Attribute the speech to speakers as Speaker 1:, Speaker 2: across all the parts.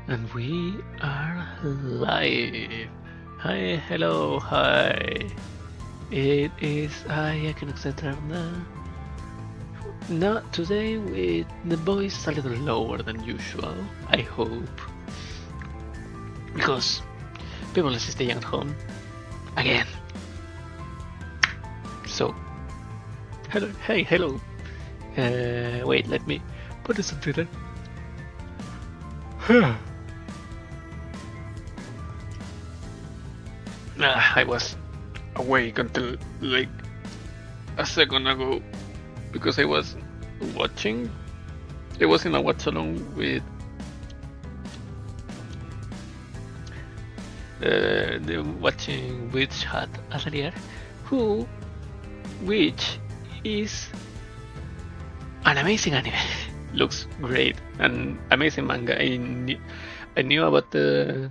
Speaker 1: And we are live. Hi, hello, hi. It is I, Equinox Eterna. Not today with the voice a little lower than usual, I hope. Because people are staying at home. Again. So, hello, hey, hello. Wait, let me put this on Twitter. I was awake until like a second ago because I was watching. I was in a watch along with watching Witch Hat Atelier, which is an amazing anime. Looks great, an amazing manga. I knew about the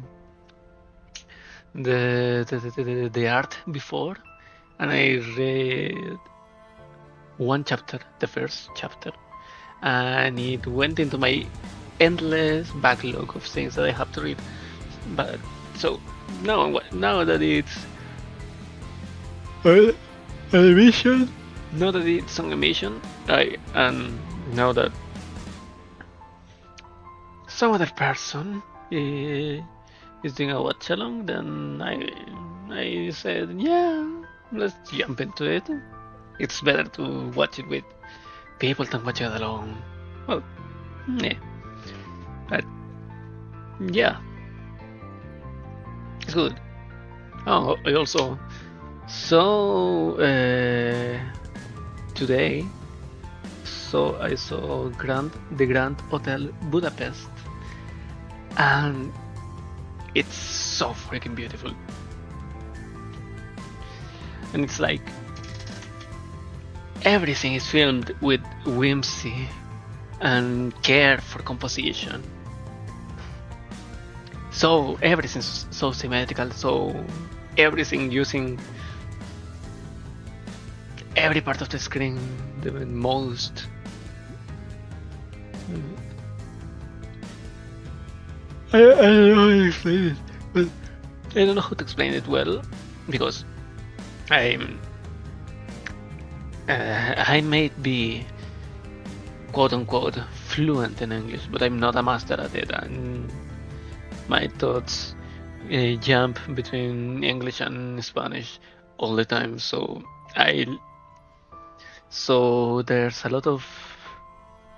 Speaker 1: art before, and I read one chapter, the first chapter, and it went into my endless backlog of things that I have to read. But so now that it's animation, now that it's on animation, and now that some other person is doing a watch along, then I said, yeah, let's jump into it. It's better to watch it with people than watch it alone. Well, yeah, but yeah, it's good. Oh, I also saw today. So I saw the Grand Hotel Budapest, and it's so freaking beautiful. And it's like everything is filmed with whimsy and care for composition. So everything's so symmetrical, so everything using every part of the screen the most. I don't know how to explain it, but I don't know how to explain it well, because I might be quote unquote fluent in English, but I'm not a master at it, and my thoughts jump between English and Spanish all the time. So there's a lot of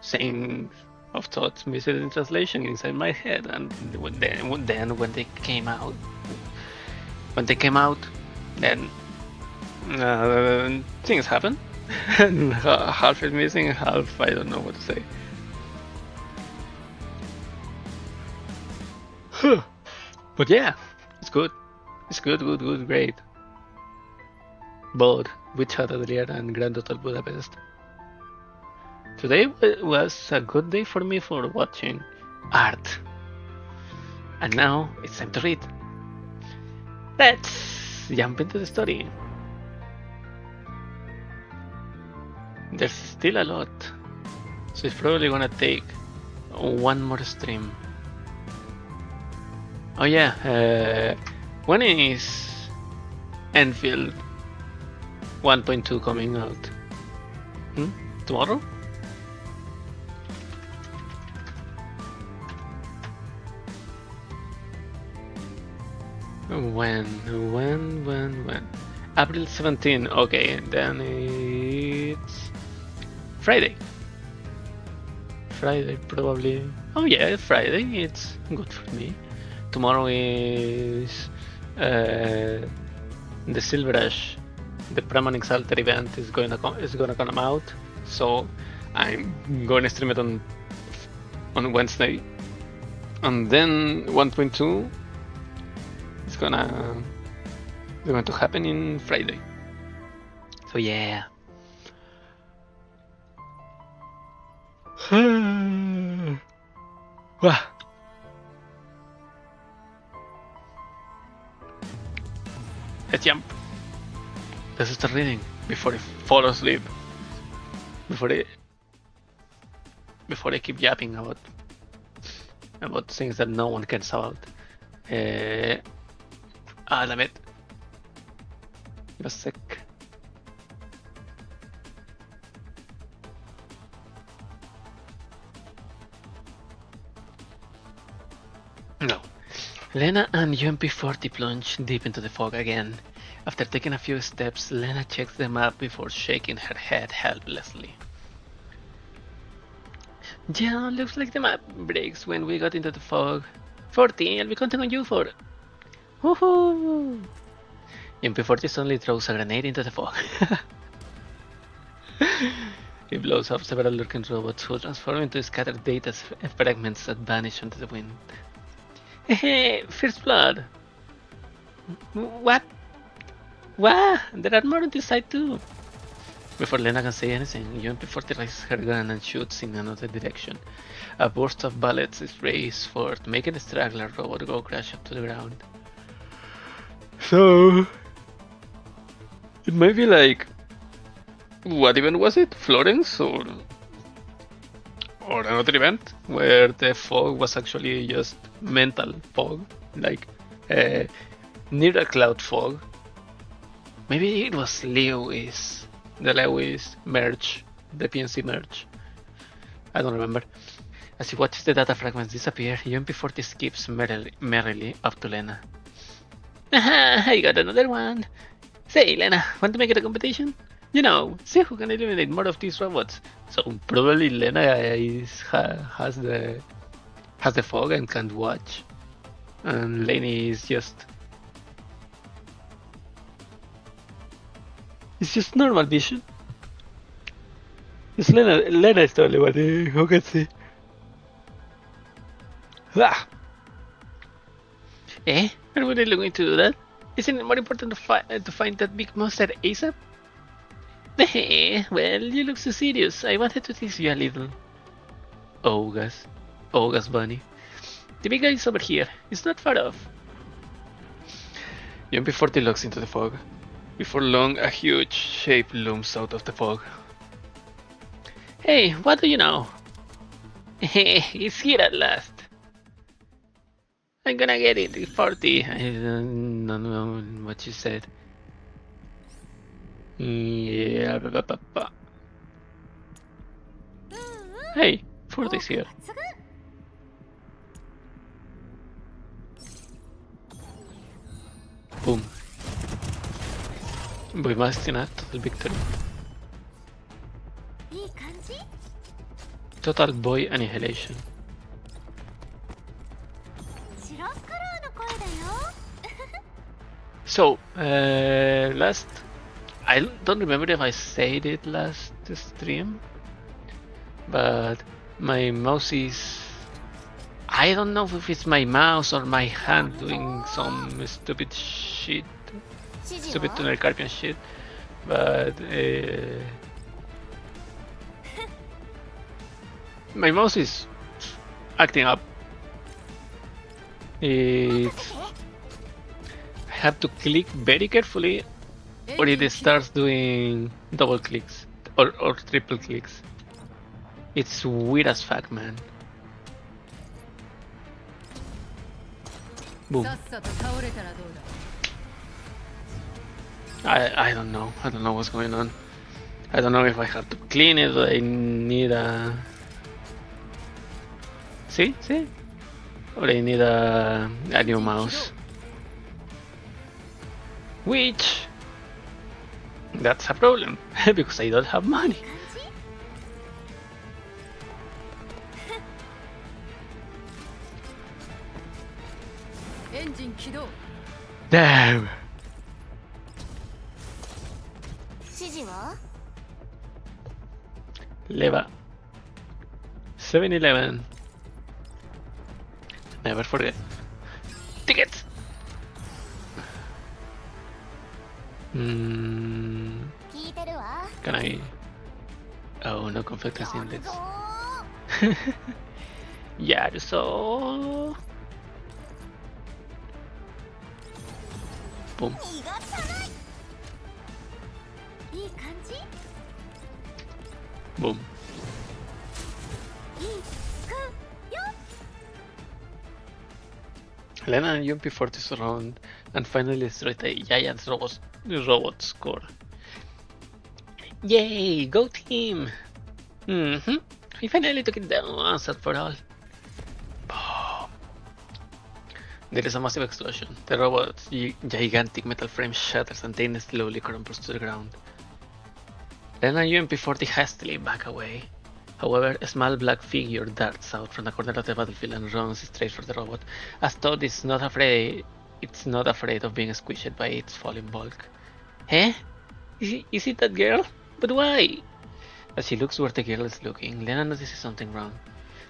Speaker 1: saying of thoughts missing in translation inside my head, and when they came out, then things happen, and half is missing, half I don't know what to say. But yeah, it's good. It's good, great. Both Witch Hat Atelier and Grand Hotel Budapest. Today was a good day for me for watching art. And now it's time to read. Let's jump into the story. There's still a lot, so it's probably gonna take one more stream. Oh yeah, when is Enfield 1.2 coming out? Tomorrow? When? April 17. Okay, then it's Friday. Friday probably. Oh yeah, Friday. It's good for me. Tomorrow is the Silver Ash, the Praman Exalted event is gonna come out. So I'm going to stream it on Wednesday, and then 1.2 is going to happen in Friday. So yeah. Wow. Let's jump. Let's start reading before I fall asleep. Before I keep yapping about about things that no one cares about. Damn it. Give a sec. No. Lena and UMP-40 plunge deep into the fog again. After taking a few steps, Lena checks the map before shaking her head helplessly. Yeah, looks like the map breaks when we got into the fog. 40, I'll be counting on you for... Woohoo! UMP-40 suddenly throws a grenade into the fog. It blows up several lurking robots who transform into scattered data fragments that vanish into the wind. Hey, First Blood! What? What? There are more on this side too! Before Lena can say anything, UMP-40 raises her gun and shoots in another direction. A burst of bullets is raised forth, making the straggler robot go crash up to the ground. So... it might be like... what event was it? Florence or another event where the fog was actually just mental fog, like near a cloud fog. Maybe it was Lewis, the Lewis merge, the PNC merge. I don't remember. As he watches the data fragments disappear, UMP-40 skips merrily up to Lena. Aha, I got another one. Say, Lena, want to make it a competition? You know, see who can eliminate more of these robots. So probably Lena has the fog and can't watch, and Lainie is just... it's just normal vision. It's Lena is the only one who can see. Ah. Eh? Are we really going to do that? Isn't it more important to find that big monster ASAP? Well, you look so serious. I wanted to tease you a little. OGAS. OGAS bunny. The big guy is over here. It's not far off. UMP-40 looks into the fog. Before long, a huge shape looms out of the fog. Hey, what do you know? It's here at last. I'm gonna get it, 40. I don't know what you said. Yeah, Hey, 40's here. Boom. We must in a total victory. Total boy annihilation. So, last... I don't remember if I said it last stream, but my mouse is... I don't know if it's my mouse or my hand doing some stupid shit. Stupid Tunnel Carpian shit, but... my mouse is acting up. It's... I have to click very carefully or it starts doing double clicks or triple clicks. It's weird as fuck, man. Boom. I don't know. I don't know what's going on. I don't know if I have to clean it or I need a... See? Or I need a new mouse. Which... that's a problem, because I don't have money. Damn! Leva. 7-Eleven. Never forget. Tickets! Can I... oh, no conflicts index. Yeah, so... boom. Boom. Lena and UMP40 surround and finally destroy the giant robot score. Yay! Go team! We finally took it down once and for all. Boom. There is a massive explosion. The robot's gigantic metal frame shatters and then slowly crumbles to the ground. Then a UMP-40 hastily back away. However, a small black figure darts out from the corner of the battlefield and runs straight for the robot, as though it's not afraid of being squished by its falling bulk. Eh? Is it that girl? But why? As she looks where the girl is looking, Lena notices something wrong.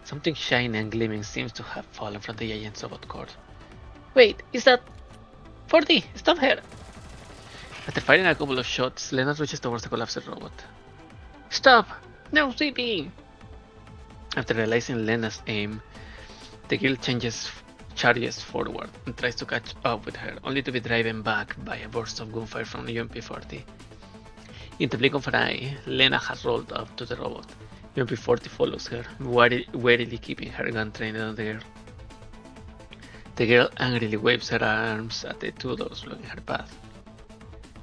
Speaker 1: Something shiny and gleaming seems to have fallen from the giant robot core. Wait, is that... 40! Stop her! After firing a couple of shots, Lena rushes towards the collapsed robot. Stop! No sleeping! After realizing Lena's aim, the girl charges forward and tries to catch up with her, only to be driven back by a burst of gunfire from the UMP-40. In the blink of an eye, Lena has rolled up to the robot. UMP-40 follows her, warily keeping her gun trained on the girl. The girl angrily waves her arms at the two dogs blocking her path.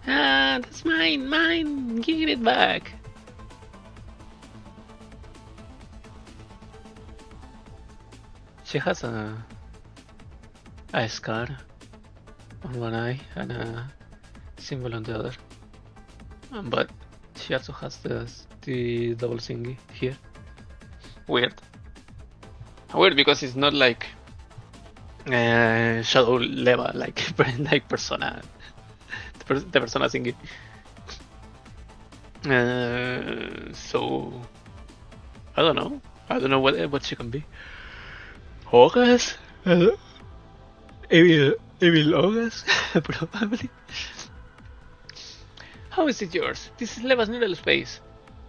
Speaker 1: Ah, that's mine! Give it back! She has a scar on one eye and a symbol on the other. But she also has the double thingy here. Weird because it's not like Shadow Leva, like Persona, the Persona thingy. So I don't know what she can be. OGAS? Evil OGAS? Probably. How is it yours? This is Leva's noodle space.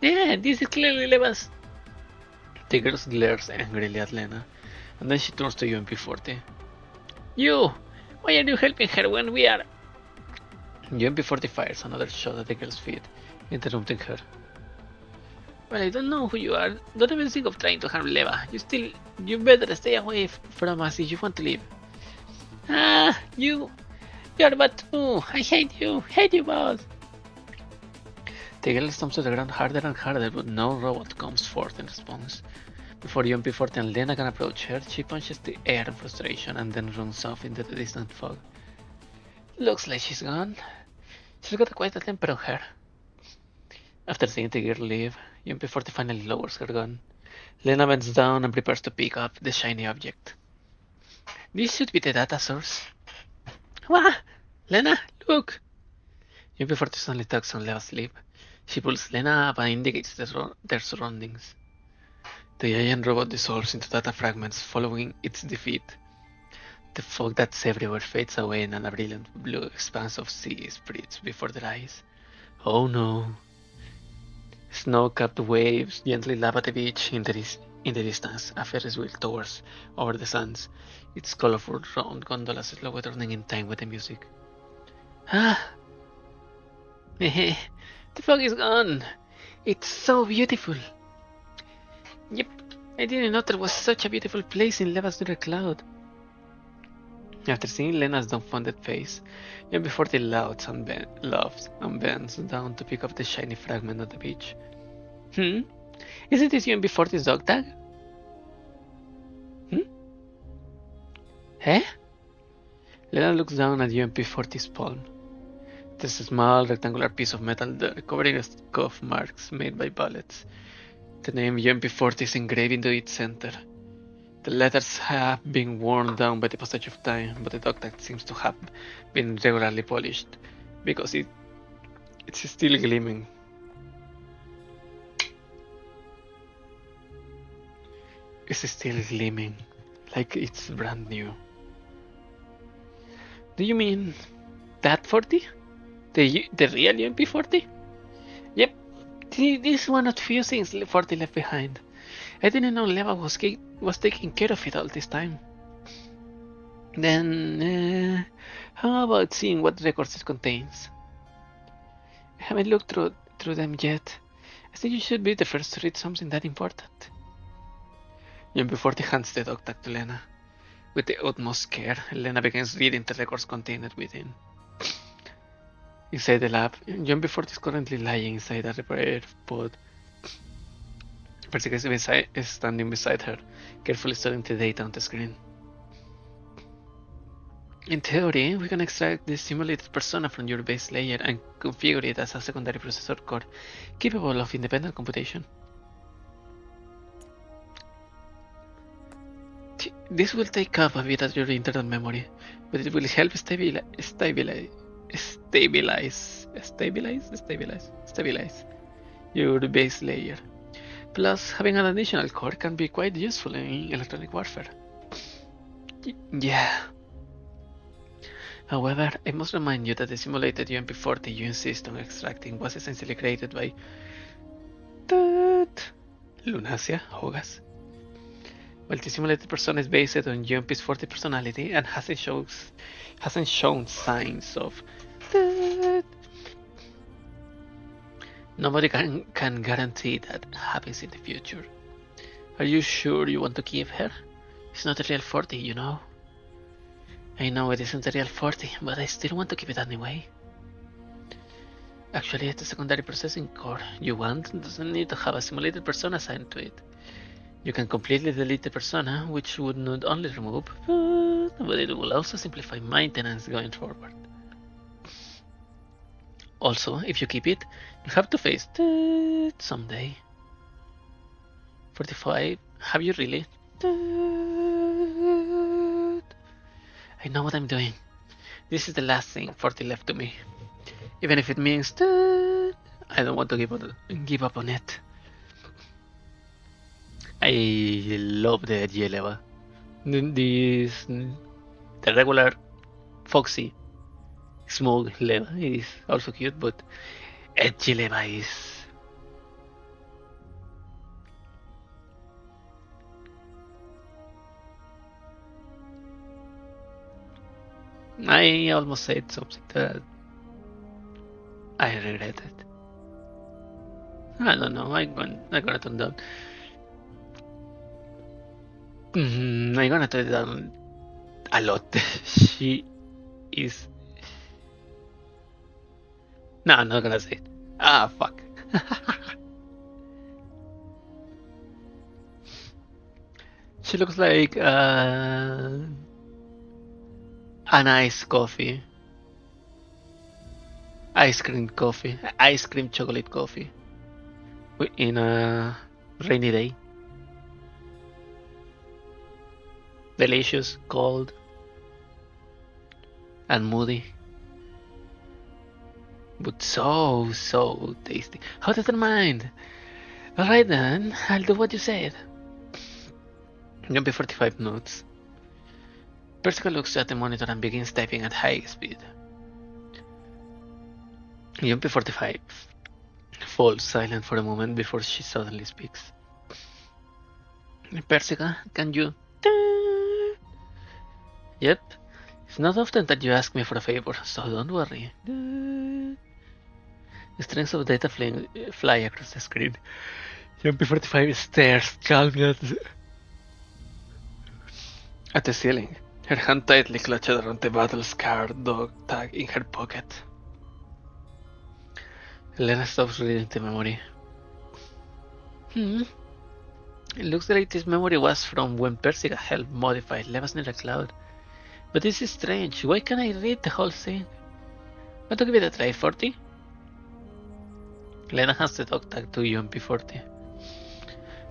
Speaker 1: Yeah, this is clearly Leva's. The girl glares angrily at Lena, and then she turns to UMP-40. You! Why are you helping her when we are... UMP-40 fires another shot at the girl's feet, interrupting her. Well, I don't know who you are. Don't even think of trying to harm Leva. You better stay away from us if you want to live. Ah, you're bad too. I hate you both. The girl stomps to the ground harder and harder, but no robot comes forth in response. Before UMP-40 and Lena can approach her, she punches the air in frustration and then runs off into the distant fog. Looks like she's gone. She's got quite a temper on her. After seeing the girl leave, UMP-40 finally lowers her gun. Lena bends down and prepares to pick up the shiny object. This should be the data source. Wah! Lena, look! UMP-40 suddenly tugs on Leva's sleeve. She pulls Lena up and indicates their surroundings. The giant robot dissolves into data fragments following its defeat. The fog that's everywhere fades away and a brilliant blue expanse of sea spreads before their eyes. Oh no. Snow-capped waves gently lap at the beach in the distance. A Ferris wheel towers over the sands, its colorful round gondolas slowly turning in time with the music. Ah! The fog is gone! It's so beautiful! Yep, I didn't know there was such a beautiful place in Leva's Lunar Cloud. After seeing Lena's dumbfounded face, UMP-40 laughs and bends down to pick up the shiny fragment of the beach. Isn't this UMP-40's dog tag? Eh? Lena looks down at UMP-40's palm. There's a small rectangular piece of metal there, covering a scuff marks made by bullets. The name UMP-40 is engraved into its center. The letters have been worn down by the passage of time, but the dog tag seems to have been regularly polished, because it's still gleaming. It's still gleaming, like it's brand new. Do you mean that 40? The real UMP-40? Yep, this is one of the few things 40 left behind. I didn't know Leva was taking care of it all this time. Then, how about seeing what records it contains? I haven't looked through them yet. I think you should be the first to read something that important. UMP-40 hands the dog tag to Lena. With the utmost care, Elena begins reading the records contained within. Inside the lab, John Befort is currently lying inside a repaired pod. Persica is standing beside her, carefully studying the data on the screen. In theory, we can extract the simulated persona from your base layer and configure it as a secondary processor core, capable of independent computation. This will take up a bit of your internal memory, but it will help stabilize your base layer. Plus, having an additional core can be quite useful in electronic warfare. Yeah. However, I must remind you that the simulated UMP-40 you insist on extracting was essentially created by Lunasia OGAS. While the simulated persona is based on UMP's 40 personality and hasn't shown signs of nobody can guarantee that happens in the future. Are you sure you want to keep her? It's not a real 40, you know. I know it isn't a real 40, but I still want to keep it anyway. Actually, it's a secondary processing core you want doesn't need to have a simulated persona assigned to it. You can completely delete the persona, which would not only remove, but it will also simplify maintenance going forward. Also, if you keep it, you have to face it someday. 45, have you really? I know what I'm doing. This is the last thing 40 left to me. Even if it means I don't want to give up on it. I love the edgy leva. The regular foxy smooth leva is also cute, but edgy leva is I almost said something that I regretted. I don't know. I'm gonna turn down. I'm gonna turn it down a lot. She is. No, I'm not gonna say it. Ah, fuck. She looks like an iced coffee. Ice cream chocolate coffee. In a rainy day. Delicious, cold, and moody. But so tasty. How does it mind? Alright then, I'll do what you said. Jumpy 45 notes. Persica looks at the monitor and begins typing at high speed. Jumpy 45 falls silent for a moment before she suddenly speaks. Persica, can you... Yep. It's not often that you ask me for a favor, so don't worry. Strings of data fly across the screen. Jumpy 45 stares calmly at the ceiling, her hand tightly clutched around the battle-scarred dog tag in her pocket. Elena stops reading the memory. It looks like this memory was from when Persica helped modify Leva's Near Cloud. But this is strange. Why can't I read the whole thing? Want to give it a try, 40? Lena hands the dog tag to UMP-40.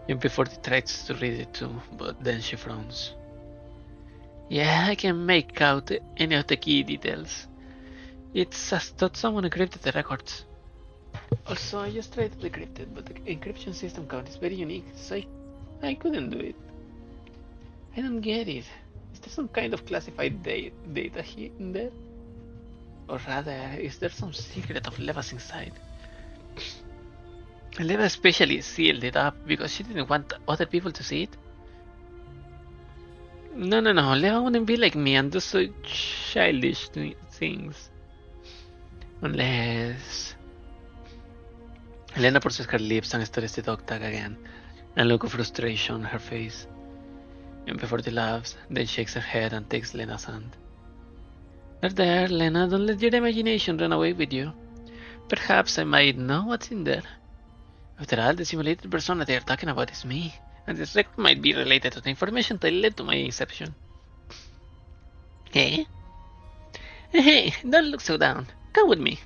Speaker 1: UMP-40 tries to read it too, but then she frowns. Yeah, I can make out any of the key details. It's as though someone encrypted the records. Also, I just tried to decrypt it, but the encryption system code is very unique, so I couldn't do it. I don't get it. Is there some kind of classified data here in there? Or rather, is there some secret of Leva's inside? Leva especially sealed it up because she didn't want other people to see it. No, Leva wouldn't be like me and do so childish things. Unless... Elena purses her lips and studies the dog tag again, and look of frustration on her face. MP40 laughs, then shakes her head and takes Lena's hand. There, Lena, don't let your imagination run away with you. Perhaps I might know what's in there. After all, the simulated persona they are talking about is me, and this record might be related to the information that led to my inception. Hey? Hey, don't look so down. Come with me.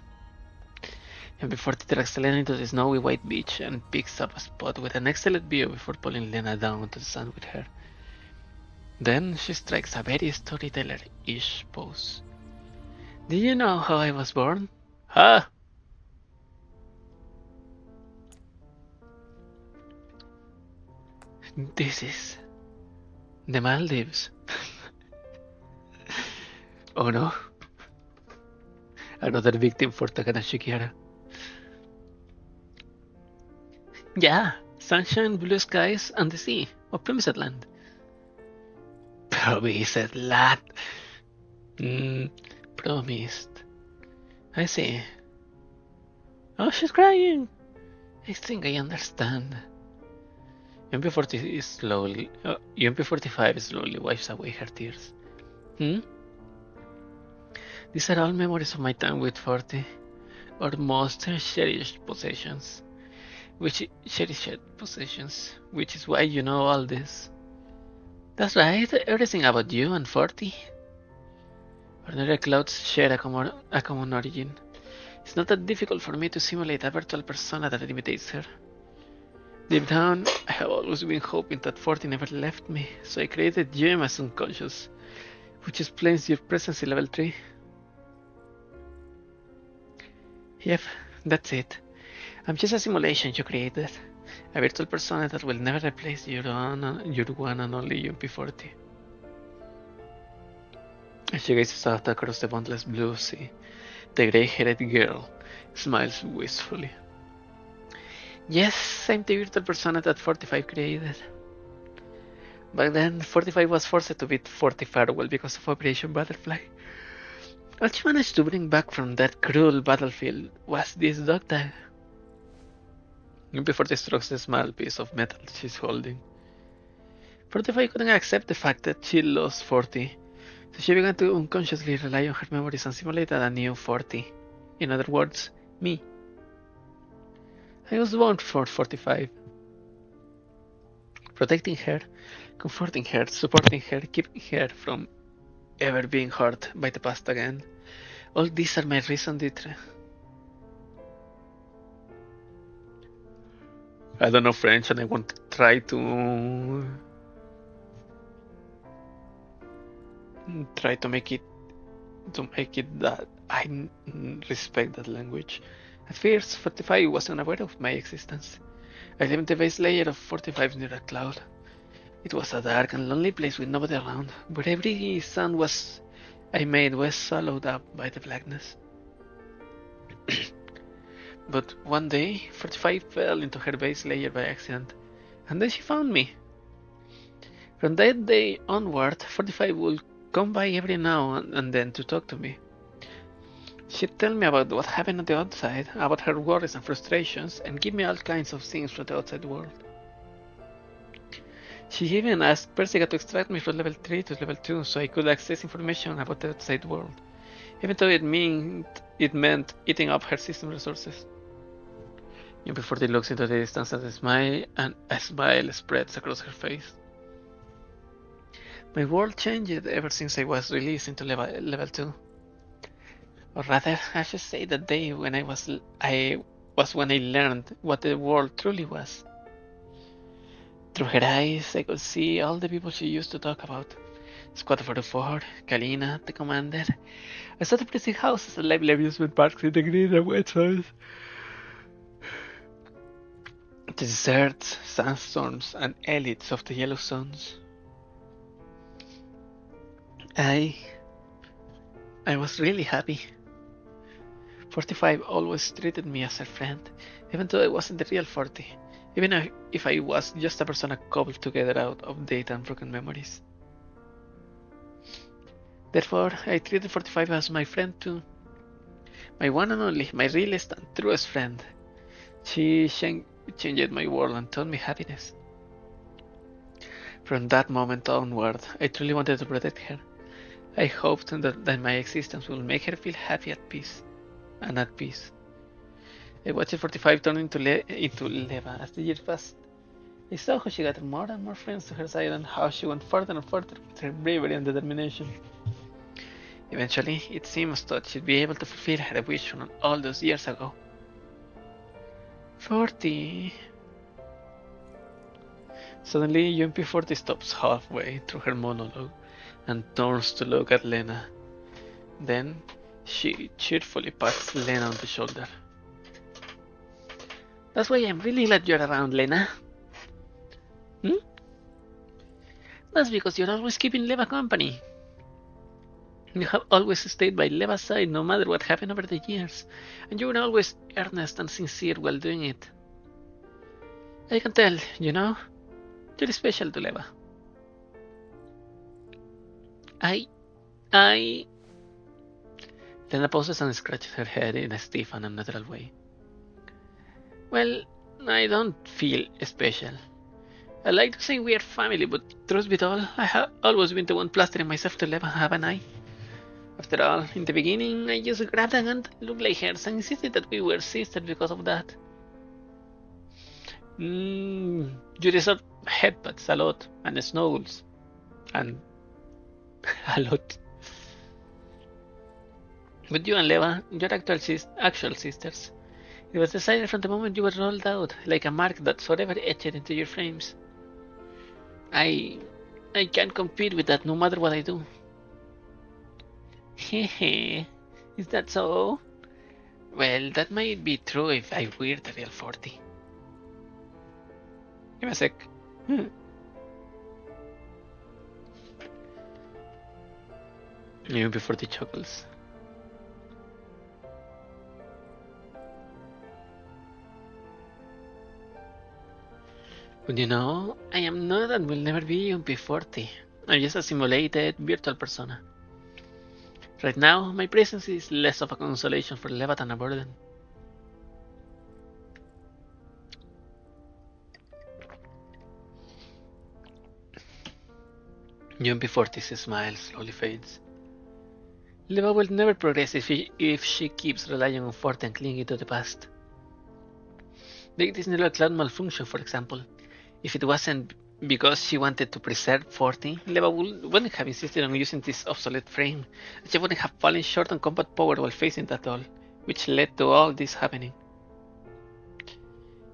Speaker 1: And before he drags Lena into the snowy white beach and picks up a spot with an excellent view before pulling Lena down to the sand with her. Then she strikes a very storyteller-ish pose. Do you know how I was born? Huh? This is the Maldives. Oh no. Another victim for Takanashi Kihara. Yeah, sunshine, blue skies, and the sea. Or Promised Land. Promised Land. Promised. I see. Oh, she's crying. I think I understand. MP45 slowly wipes away her tears. These are all memories of my time with 40, our most cherished possessions. Which is why you know all this. That's right, everything about you and 40. Ordinary clouds share a common origin. It's not that difficult for me to simulate a virtual persona that imitates her. Deep down, I have always been hoping that 40 never left me, so I created you in my subconscious, which explains your presence in level 3. Yep, that's it. I'm just a simulation you created, a virtual persona that will never replace your one and only UMP40. As she gazes out across the boundless blue sea, the grey-haired girl smiles wistfully. Yes, I'm the virtual persona that 45 created. Back then, 45 was forced to beat 40 Farewell because of Operation Butterfly. All she managed to bring back from that cruel battlefield was this dog tag. Before she strokes the small piece of metal she's holding. 45 couldn't accept the fact that she lost 40, so she began to unconsciously rely on her memories and simulated a new 40. In other words, me. I was born for 45. Protecting her, comforting her, supporting her, keeping her from ever being hurt by the past again. All these are my reason d'etre. I don't know French and I want to try to make it that I respect that language. At first, 45 was unaware of my existence. I lived in the base layer of 45 near a cloud. It was a dark and lonely place with nobody around, but every sound I made was swallowed up by the blackness. But one day, 45 fell into her base layer by accident, and then she found me. From that day onward, 45 would come by every now and then to talk to me. She'd tell me about what happened on the outside, about her worries and frustrations, and give me all kinds of things from the outside world. She even asked Persica to extract me from level 3 to level 2 so I could access information about the outside world, even though it meant eating up her system resources. And before she looks into the distance and a smile spreads across her face. My world changed ever since I was released into level 2. Or rather, I should say that day when I was when I learned what the world truly was. Through her eyes, I could see all the people she used to talk about. Squad 44, Kalina, the commander. I saw the pretty houses and lively amusement parks in the green and wet zones. The deserts, sandstorms, and elites of the yellow zones. I was really happy. 45 always treated me as her friend, even though I wasn't the real 40, even if I was just a persona cobbled together out of data and broken memories. Therefore, I treated 45 as my friend too. My one and only, my realest and truest friend. She changed my world and taught me happiness. From that moment onward, I truly wanted to protect her. I hoped that my existence would make her feel happy at peace. And at peace. I watched 45 turn into Leva as the years passed. I saw how she got more and more friends to her side and how she went further and further with her bravery and determination. Eventually, it seemed as though she'd be able to fulfill her wish from all those years ago. 40. Suddenly, UMP40 stops halfway through her monologue and turns to look at Lena. Then, she cheerfully pats Lena on the shoulder. That's why I'm really glad you're around, Lena. That's because you're always keeping Leva company. You have always stayed by Leva's side no matter what happened over the years, and you were always earnest and sincere while doing it. I can tell, you know, you're special to Leva. Lena pauses and scratches her head in a stiff and unnatural way. Well, I don't feel special. I like to say we are family, but truth be told, I have always been the one plastering myself to Leva, haven't I? After all, in the beginning, I just grabbed a gun that looked like hers and insisted that we were sisters because of that. You deserve headbutts a lot, and snuggles, and a lot. But you and Leva, you're actual sisters. It was decided from the moment you were rolled out, like a mark that's forever etched into your frames. I can't compete with that no matter what I do. Hehe, is that so? Well, that might be true if I were the real 40. Give me a sec. Even before the chuckles. But you know, I am not and will never be UMP40. I'm just a simulated virtual persona. Right now, my presence is less of a consolation for Leva than a burden. UMP40's smile slowly fades. Leva will never progress if she keeps relying on 40 and clinging to the past. Take this neural cloud malfunction, for example. If it wasn't because she wanted to preserve 40, Leva wouldn't have insisted on using this obsolete frame. She wouldn't have fallen short on combat power while facing that all, which led to all this happening.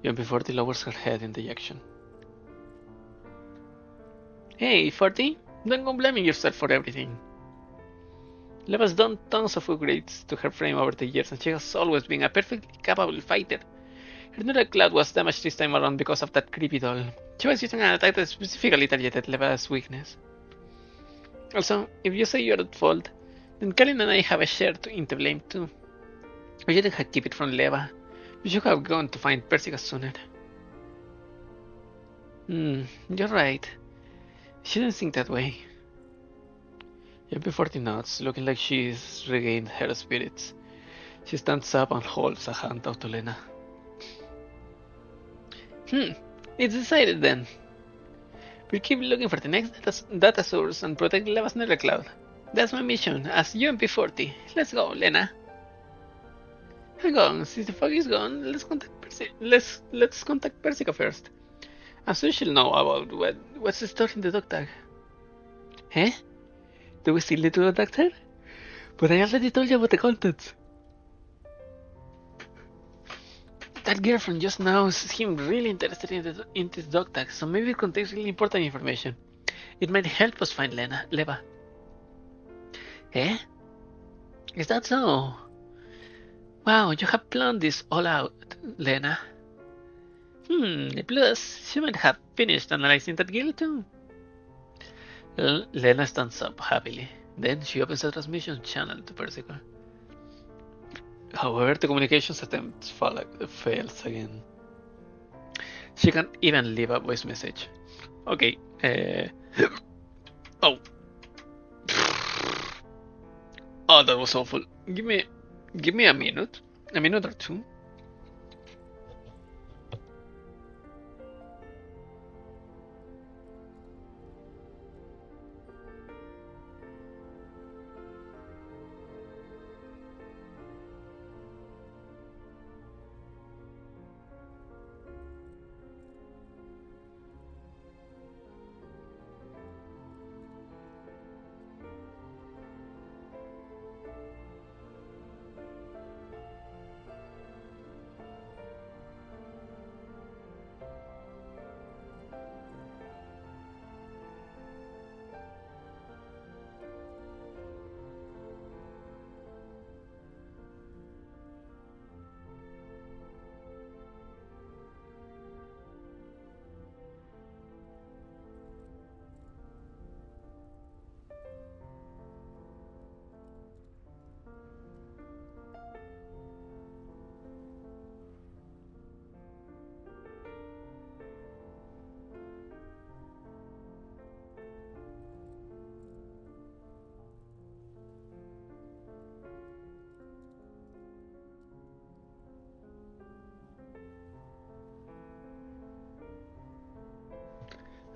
Speaker 1: Even before 40 lowers her head in dejection. Hey, 40, don't go blaming yourself for everything. Leva's done tons of upgrades to her frame over the years, and she has always been a perfectly capable fighter. Her neural cloud was damaged this time around because of that creepy doll. She was using an attack that specifically targeted Leva's weakness. Also, if you say you're at fault, then Karin and I have a share in the blame too. We shouldn't have kept it from Leva. We should have gone to find Persica sooner. You're right. Shouldn't think that way. UMP40 nods, looking like she's regained her spirits. She stands up and holds a hand out to Lena. It's decided then. We'll keep looking for the next data source and protect Leva's neural cloud. That's my mission as UMP40. Let's go, Lena. Hang on, since the fog is gone, let's contact Persica first. I'm sure she'll know about what's stored in the dog tag. Eh? Do we still need to contact her? But I already told you about the contents. That girlfriend just now seemed really interested in this dog tag, so maybe it contains really important information. It might help us find Leva. Eh? Is that so? Wow, you have planned this all out, Lena. Plus, she might have finished analyzing that guild too. Lena stands up happily. Then she opens the transmission channel to Persica. However, the communications attempt fails again. She can't even leave a voice message. Okay. Oh. Oh, that was awful. Give me a minute or two.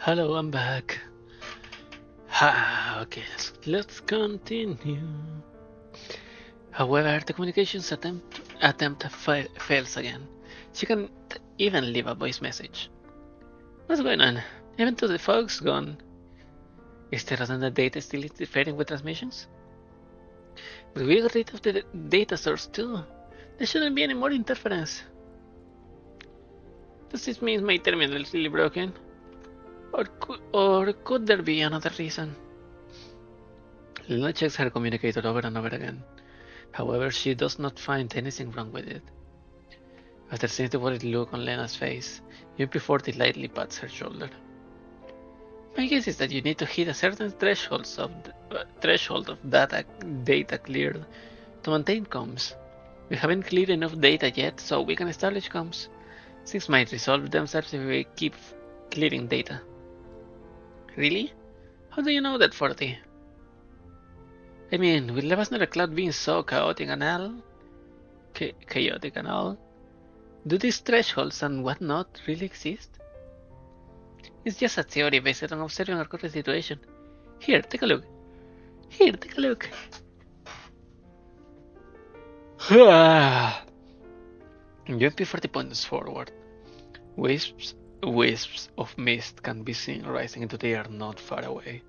Speaker 1: Hello, I'm back. Okay, let's continue. However, the communications attempt fails again. She can't even leave a voice message. What's going on? Even though the fog's gone, is the redundant data still interfering with transmissions? But we got rid of the data source too. There shouldn't be any more interference. Does this mean my terminal is really broken? Or could there be another reason? Lena checks her communicator over and over again. However, she does not find anything wrong with it. After seeing the worried look on Lena's face, UMP40 lightly pats her shoulder. My guess is that you need to hit a certain threshold of data cleared to maintain comms. We haven't cleared enough data yet, so we can establish comms. Things might resolve themselves if we keep clearing data. Really? How do you know that, 40? I mean, with Levasner Cloud being so chaotic and all, do these thresholds and whatnot really exist? It's just a theory based on observing our current situation. Here, take a look. UMP40 points forward. Wisps of mist can be seen rising into the air not far away.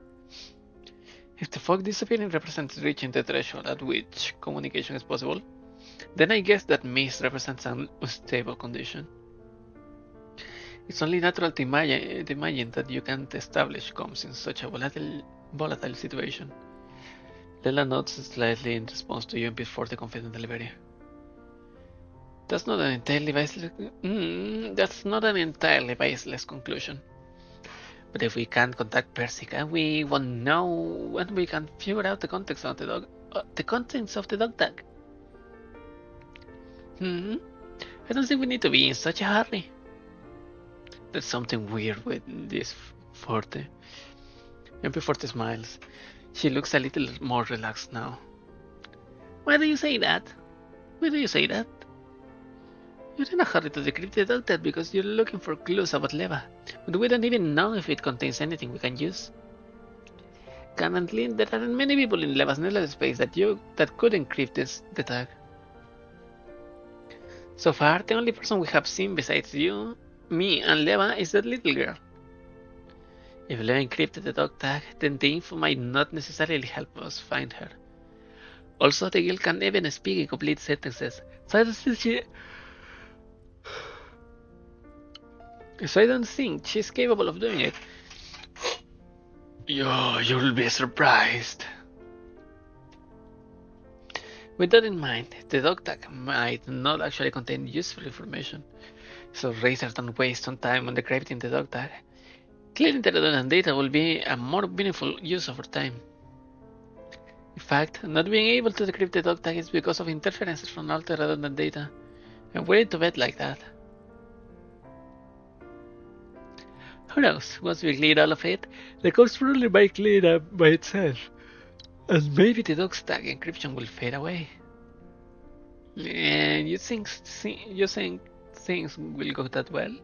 Speaker 1: If the fog disappearing represents reaching the threshold at which communication is possible, then I guess that mist represents an unstable condition. It's only natural to imagine that you can't establish comms in such a volatile situation. Lela nods slightly in response to UMP40 confident delivery. That's not an entirely baseless conclusion. But if we can't contact Persica, we won't know when we can figure out the contents of the dog tag. I don't think we need to be in such a hurry. There's something weird with this 40. MP40 smiles. She looks a little more relaxed now. Why do you say that? You're in a hurry to decrypt the dog tag because you're looking for clues about Leva, but we don't even know if it contains anything we can use. Currently, there aren't many people in Leva's knowledge space that could encrypt the tag. So far, the only person we have seen besides you, me, and Leva is that little girl. If Leva encrypted the dog tag, then the info might not necessarily help us find her. Also, the girl can't even speak in complete sentences, so I don't think she's capable of doing it. You'll be surprised. With that in mind, the dog tag might not actually contain useful information, so rather than waste some time on decrypting the dog tag, clearing the redundant data will be a more meaningful use of our time. In fact, not being able to decrypt the dog tag is because of interferences from all the redundant data. I'm willing to bet like that. Who knows, once we clear all of it, the course probably might clear up by itself. And maybe the dog's tag encryption will fade away. And you think things will go that well?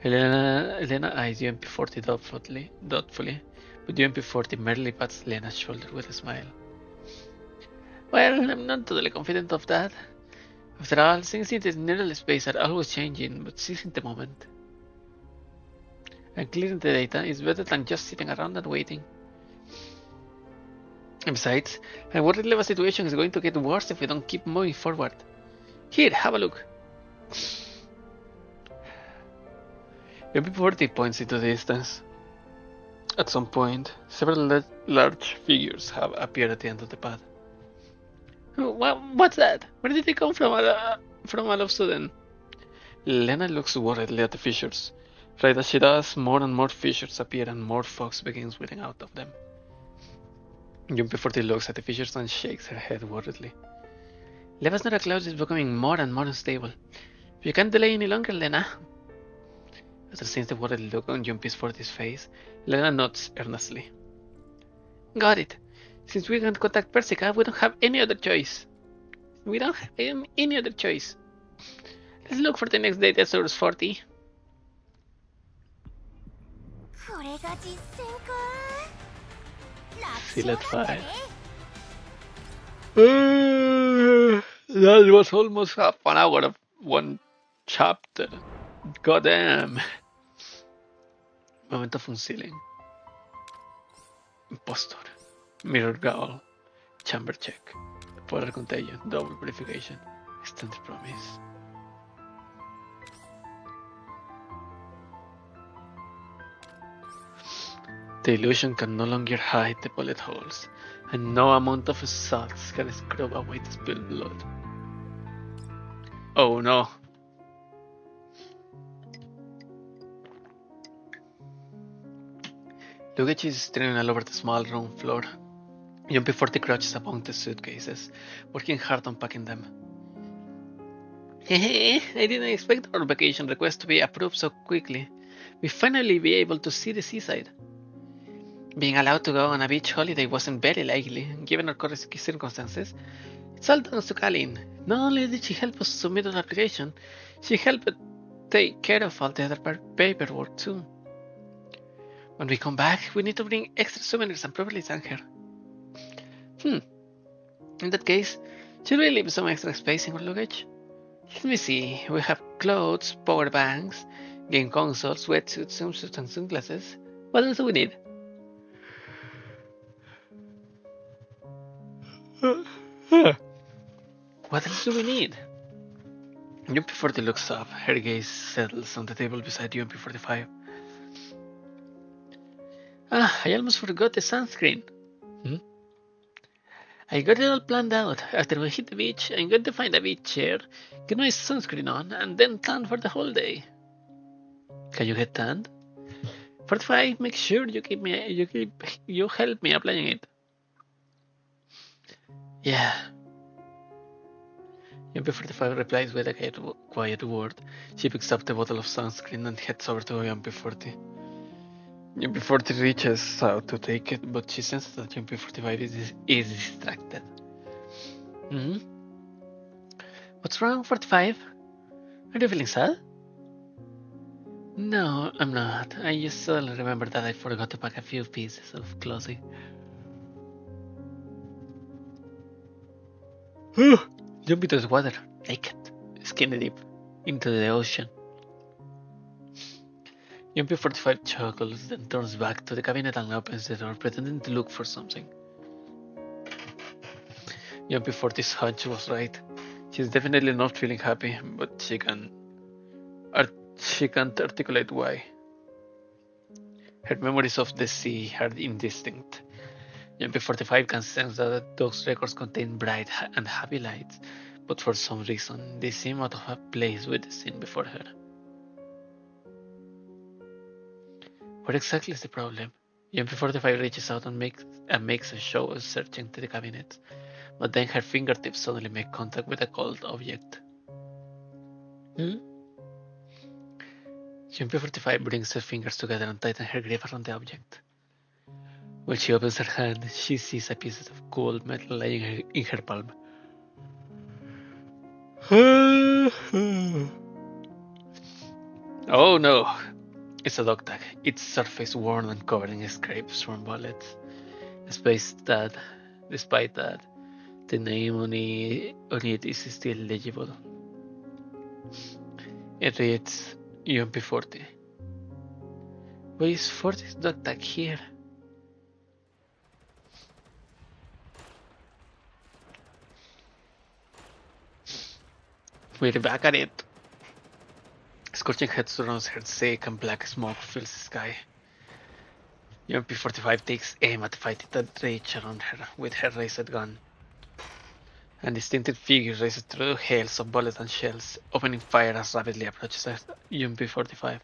Speaker 1: Elena eyes UMP40 doubtfully, but UMP40 merely pats Lena's shoulder with a smile. Well, I'm not totally confident of that. After all, things in this neural space are always changing, but seizing the moment. And clearing the data is better than just sitting around and waiting. And besides, I'm worried the situation is going to get worse if we don't keep moving forward. Here, have a look. MP40 points into the distance. At some point, several large figures have appeared at the end of the path. What's that? Where did they come from all of a sudden? Lena looks worriedly at the fissures. Right as she does, more and more fissures appear and more fog begins spilling out of them. UMP40 looks at the fissures and shakes her head worriedly. Leva's Nora Cloud is becoming more and more unstable. You can't delay any longer, Lena. After seeing the worried look on UMP40's face, Lena nods earnestly. Got it. Since we can't contact Persica, we don't have any other choice. Let's look for the next data source, 40. Filet fire. That was almost half an hour of one chapter. Goddamn. Moment of unsealing. Impostor. Mirror Gaul. Chamber check. Polar contagion. Double purification. Extended promise. The illusion can no longer hide the bullet holes, and no amount of salts can scrub away the spilled blood. Oh no. Luggage is strewn all over the small room floor. Jumpy 40 crouches among the suitcases, working hard on packing them. Hehe, I didn't expect our vacation request to be approved so quickly. We finally be able to see the seaside. Being allowed to go on a beach holiday wasn't very likely, given our current circumstances. It's all thanks to Colleen. Not only did she help us submit an application, she helped take care of all the other paperwork too. When we come back, we need to bring extra souvenirs and properly thank her. In that case, should we leave some extra space in our luggage? Let me see. We have clothes, power banks, game consoles, wetsuits, swimsuits, and sunglasses. What else do we need? What else do we need? UMP40 looks up. Her gaze settles on the table beside UMP45. I almost forgot the sunscreen. I got it all planned out. After we hit the beach, I'm going to find a beach chair, get my sunscreen on, and then tan for the whole day. Can you get tanned? 45, make sure you help me applying it. Yeah. UMP45 replies with a quiet word. She picks up the bottle of sunscreen and heads over to UMP40. UMP40 reaches out to take it, but she senses that UMP45 is distracted. What's wrong, 45? Are you feeling sad? No, I'm not. I just suddenly remembered that I forgot to pack a few pieces of clothing. Jump into the water, naked, skin deep, into the ocean. UMP45 chuckles, then turns back to the cabinet and opens the door, pretending to look for something. UMP40's hunch was right. She's definitely not feeling happy, but she can't articulate why. Her memories of the sea are indistinct. UMP45 can sense that those records contain bright and happy lights, but for some reason they seem out of place with the scene before her. What exactly is the problem? UMP45 reaches out and makes a show of searching through the cabinet, but then her fingertips suddenly make contact with a cold object. UMP45 brings her fingers together and tightens her grip around the object. When she opens her hand, she sees a piece of cold metal lying in her palm. Oh no! It's a dog tag. Its surface worn and covered in scrapes from bullets. Despite that, the name on it is still legible. It reads UMP40. Why is 40's dog tag here? We're back at it. Scorching head surrounds her, thick and black smoke fills the sky. UMP45 takes aim at the fighting that rage around her with her raised gun. An distinctive figure races through hails of bullets and shells, opening fire as rapidly approaches UMP45.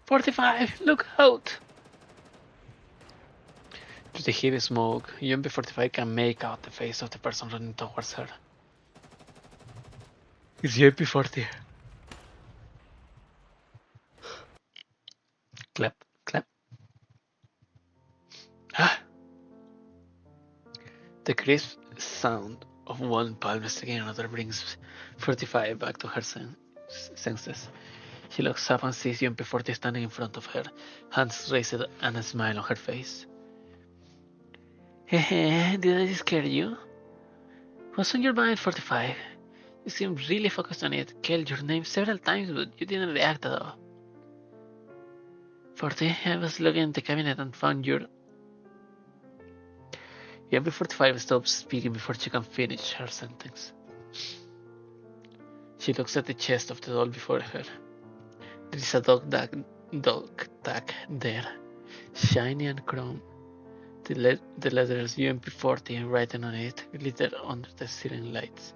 Speaker 1: 45, look out! Through the heavy smoke, UMP45 can make out the face of the person running towards her. It's UMP40. Clap, clap. The crisp sound of one palm striking another brings 45 back to her senses. She looks up and sees UMP-40 standing in front of her, hands raised and a smile on her face. Hehe, did I scare you? What's on your mind, 45? You seem really focused on it. Called your name several times, but you didn't react at all. 40, I was looking in the cabinet and found your... UMP-45 stops speaking before she can finish her sentence. She looks at the chest of the doll before her. There is a dog tag there, shiny and chrome. The letters UMP-40 written on it glitter under the ceiling lights.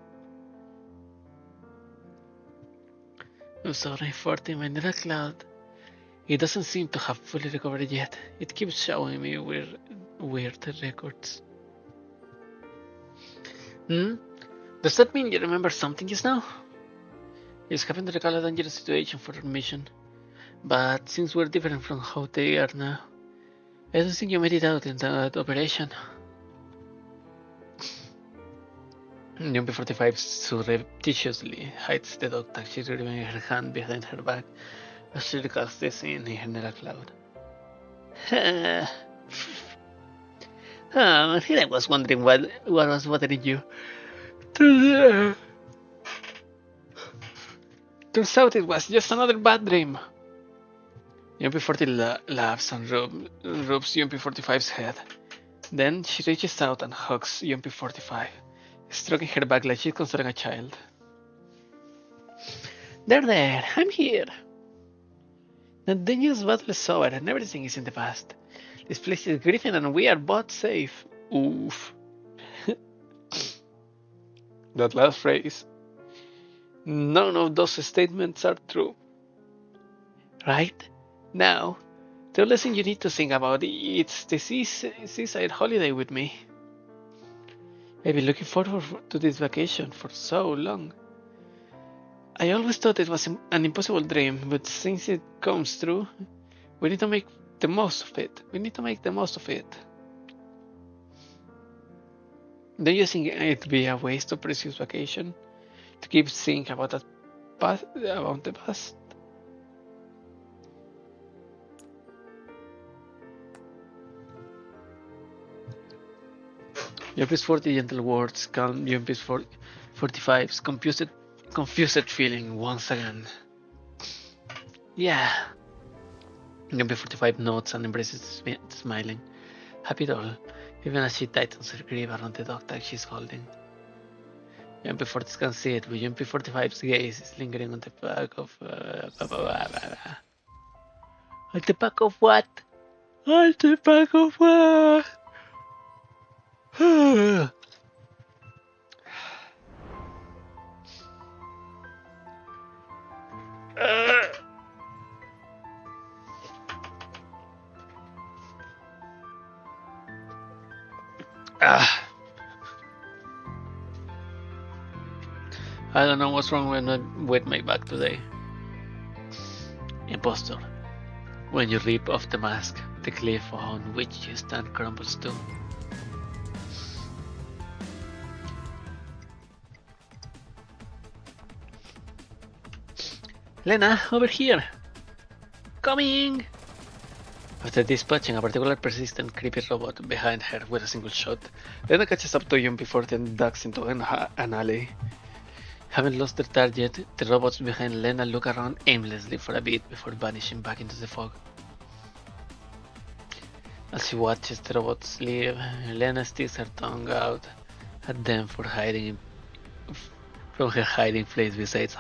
Speaker 1: I'm sorry, 40, my little cloud. It doesn't seem to have fully recovered yet. It keeps showing me weird records. Does that mean you remember something just now? I just happened to recall a dangerous situation for our mission. But since we're different from how they are now, I don't think you made it out in that operation. UMP-45 surreptitiously hides the dog tag, she's removing her hand behind her back as she recasts the scene in her Nera cloud. I was wondering what was bothering you. Turns out it was just another bad dream. UMP-40 laughs and rubs UMP-45's head. Then she reaches out and hugs UMP-45, stroking her back like she's consoling a child. There, I'm here. The dangerous battle is over and everything is in the past. This place is grieving and we are both safe. Oof. That last phrase. None of those statements are true. Right? Now, the only thing you need to think about is the seaside holiday with me. I've been looking forward to this vacation for so long. I always thought it was an impossible dream, but since it comes true, we need to make the most of it. Don't you think it'd be a waste of precious vacation to keep thinking about the past? UMP's 40 gentle words calm UMP's 45's confused feeling once again. Yeah. UMP 45 nods and embraces smiling. Happy doll, even as she tightens her grip around the dog tag she's holding. UMP 40 can see it, but UMP 45's gaze is lingering on the back of... At the back of what? At the back of what? I don't know what's wrong with my back today. Impostor. When you rip off the mask, the cliff on which you stand crumbles too. Lena, over here! Coming! After dispatching a particular persistent creepy robot behind her with a single shot, Lena catches up to UMP-40 and ducks into an alley. Having lost their target, the robots behind Lena look around aimlessly for a bit before vanishing back into the fog. As she watches the robots leave, Lena sticks her tongue out at them for hiding from her hiding place beside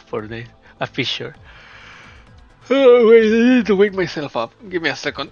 Speaker 1: a fissure. Oh wait, I need to wake myself up. Give me a second.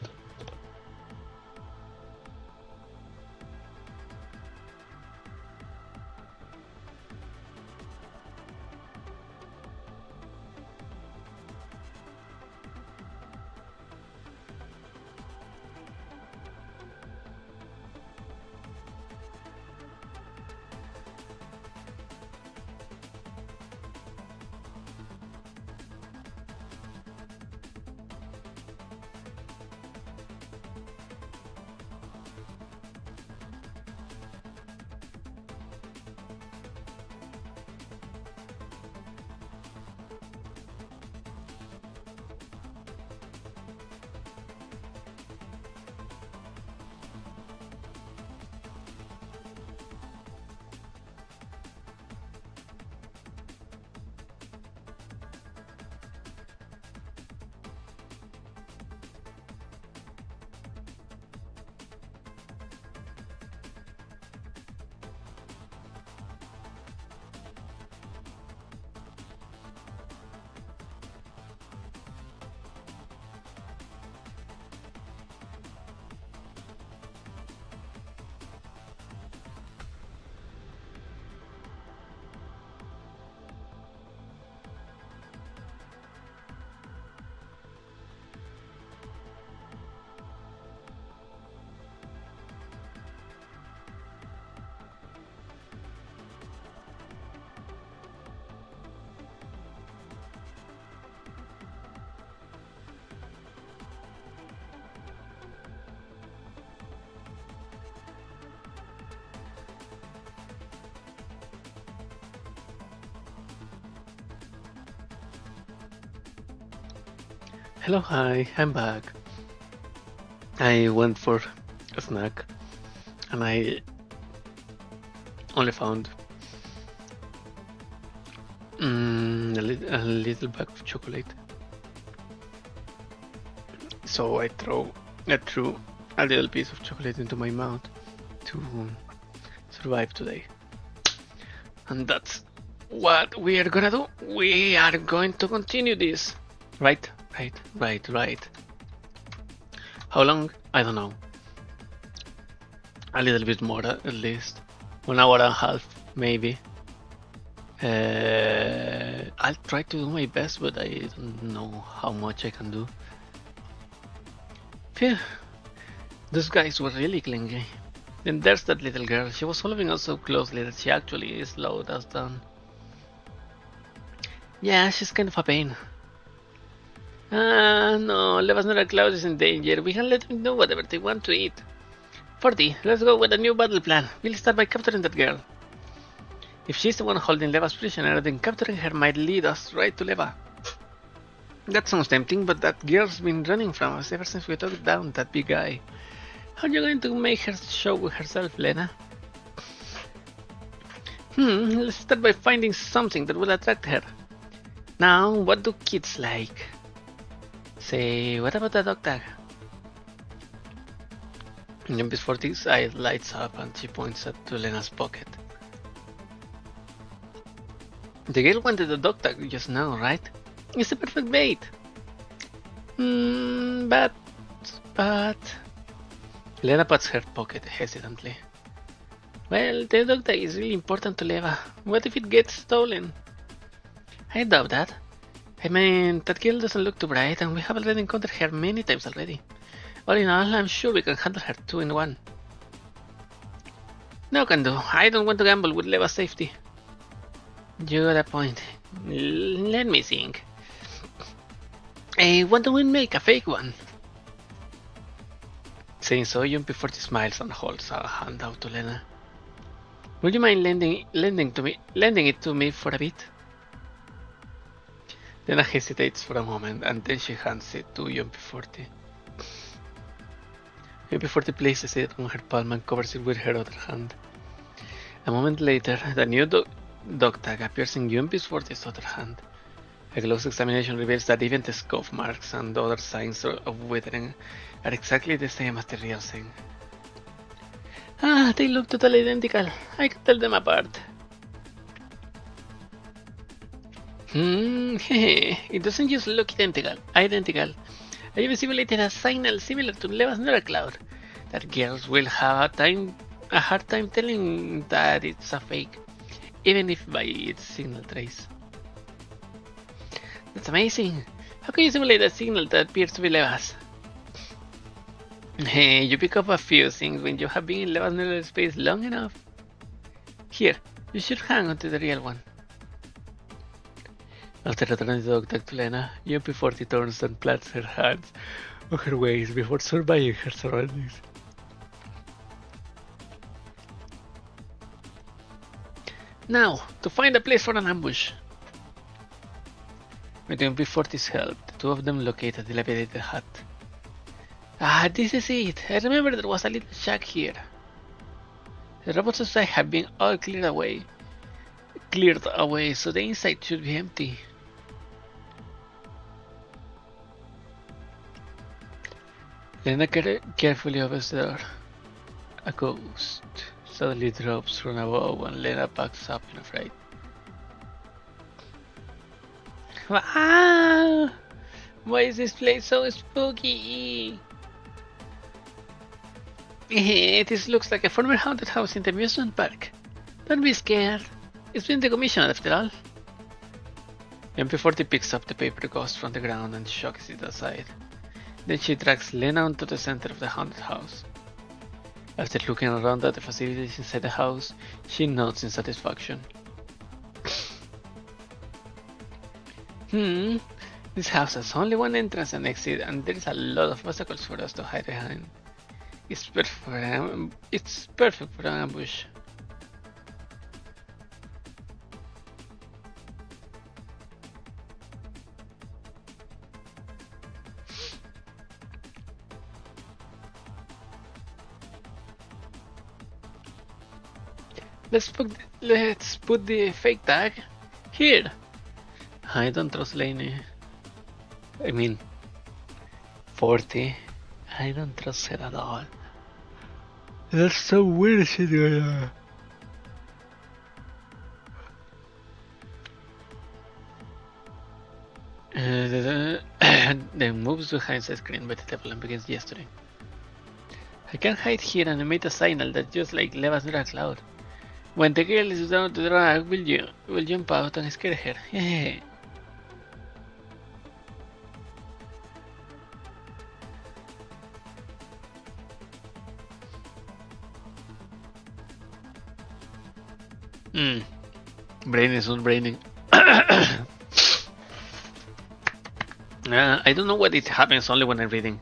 Speaker 1: Hello, hi, I'm back. I went for a snack and I only found a little bag of chocolate. So I threw a little piece of chocolate into my mouth to survive today. And that's what we are gonna do. We are going to continue this. Right. How long? I don't know. A little bit more at least. 1 hour and a half, maybe. I'll try to do my best, but I don't know how much I can do. Phew. Those guys were really clingy. Then there's that little girl. She was following us so closely that she actually slowed us down. Yeah, she's kind of a pain. No, Levasnera Cloud is in danger. We can let them know whatever they want to eat. 40, let's go with a new battle plan. We'll start by capturing that girl. If she's the one holding Leva's prisoner, then capturing her might lead us right to Leva. That sounds tempting, but that girl's been running from us ever since we took down that big guy. How are you going to make her show herself, Lena? Let's start by finding something that will attract her. Now, what do kids like? Say, what about the dog tag? Jumpy's 40's eye lights up and she points to Lena's pocket. The girl wanted the dog tag just now, right? It's the perfect bait. But... Lena pats her pocket hesitantly. Well, the dog tag is really important to Leva. What if it gets stolen? I doubt that. I mean, that girl doesn't look too bright and we have already encountered her many times already. All in all, I'm sure we can handle her 2 in 1. No can do. I don't want to gamble with Leva's safety. You got a point. Let me think. Why don't we make a fake one? Saying so, Jumpy 40 smiles and holds a hand out to Lena. Would you mind lending it to me for a bit? Lena hesitates for a moment and then she hands it to Jumpy 40. Jumpy 40 places it on her palm and covers it with her other hand. A moment later, the new dog tag appears in Jumpy 40's other hand. A close examination reveals that even the scuff marks and other signs of withering are exactly the same as the real thing. They look totally identical. I can tell them apart. It doesn't just look identical. I even simulated a signal similar to Leva's Nether Cloud. That girls will have a hard time telling that it's a fake, even if by its signal trace. That's amazing. How can you simulate a signal that appears to be Leva's? Hey, you pick up a few things when you have been in Leva's nether space long enough. Here, you should hang on to the real one. After returning the dog tag to Lena, Jumpy 40 turns and plants her hands on her waist before surveying her surroundings. Now, to find a place for an ambush. With Jumpy 40's help, the two of them locate a dilapidated hut. This is it. I remember there was a little shack here. The robots outside have been all cleared away, so the inside should be empty. Lena carefully opens the door. A ghost suddenly drops from above and Lena backs up in affright. Wow! Why is this place so spooky? This looks like a former haunted house in the amusement park. Don't be scared. It's been decommissioned after all. MP40 picks up the paper ghost from the ground and shocks it aside. Then she drags Lena onto the center of the haunted house. After looking around at the facilities inside the house, she nods in satisfaction. This house has only one entrance and exit, and there is a lot of obstacles for us to hide behind. It's perfect for an ambush. Let's put the fake tag here. I don't trust Lainie. I mean, 40. I don't trust her at all. That's so weird shit going on. The moves behind the screen by the devil begins yesterday. I can hide here and emit a signal that just like levas through a cloud. When the girl is down to the drag, will jump out and scare her. Yeah. Brain is not braining. I don't know what it happens only when I'm reading.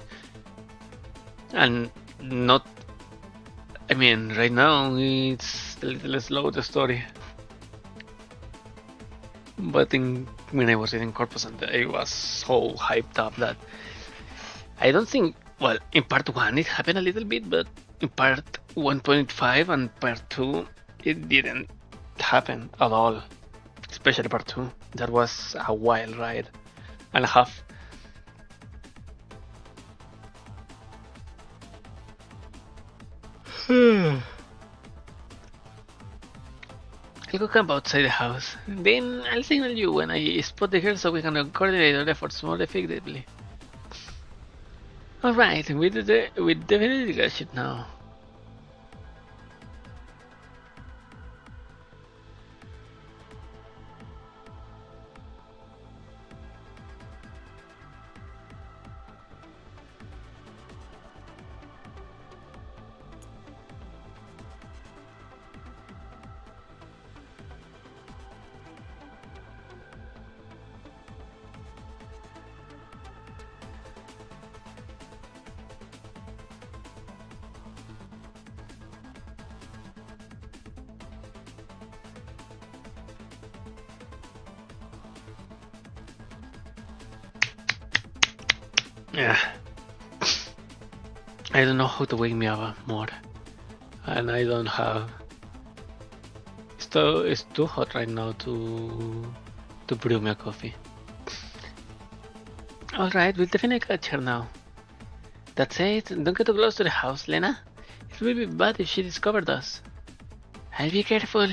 Speaker 1: And not... I mean, right now it's a little slow, the story. But when I was reading Corpus and I was so hyped up that... I don't think... Well, in part 1 it happened a little bit, but in part 1.5 and part 2 it didn't happen at all. Especially part 2. That was a wild ride and a half. I'll go camp outside the house. Then I'll signal you when I spot the girl so we can coordinate our efforts more effectively. Alright, we definitely got shit now. Yeah. I don't know how to wake me up more. And I don't have... It's too hot right now to brew me a coffee. Alright, we'll definitely catch her now. That's it, don't get too close to the house, Lena. It will be bad if she discovered us. I'll be careful.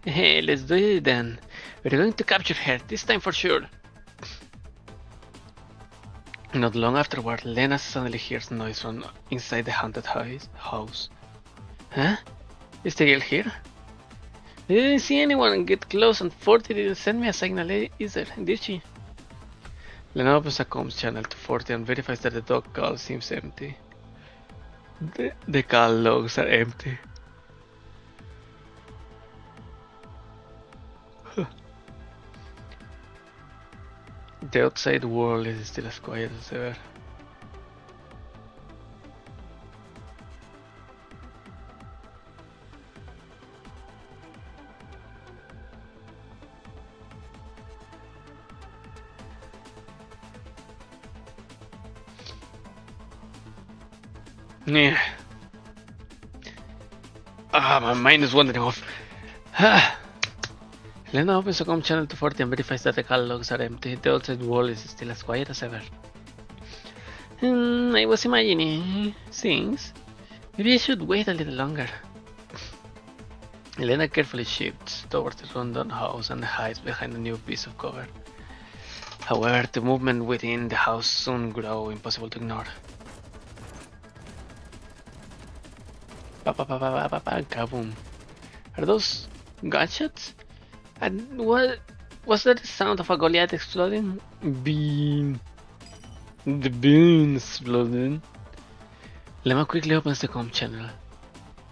Speaker 1: Hey, let's do it then. We're going to capture her, this time for sure. Not long afterward, Lena suddenly hears noise from inside the haunted house. Huh? Is the girl here? I didn't see anyone get close and 40 didn't send me a signal either, did she? Lena opens a comms channel to 40 and verifies that the dog call seems empty. The call logs are empty. The outside world is still as quiet as ever. Yeah. My mind is wandering off. Lena opens a comm channel to 40 and verifies that the call logs are empty. The outside world is still as quiet as ever. I was imagining things. Maybe I should wait a little longer. Lena carefully shifts towards the rundown house and hides behind a new piece of cover. However, the movement within the house soon grew impossible to ignore. Kaboom. Are those gunshots? And what was that the sound of a Goliath exploding? Bean. The bean exploding. Lema quickly opens the comm channel.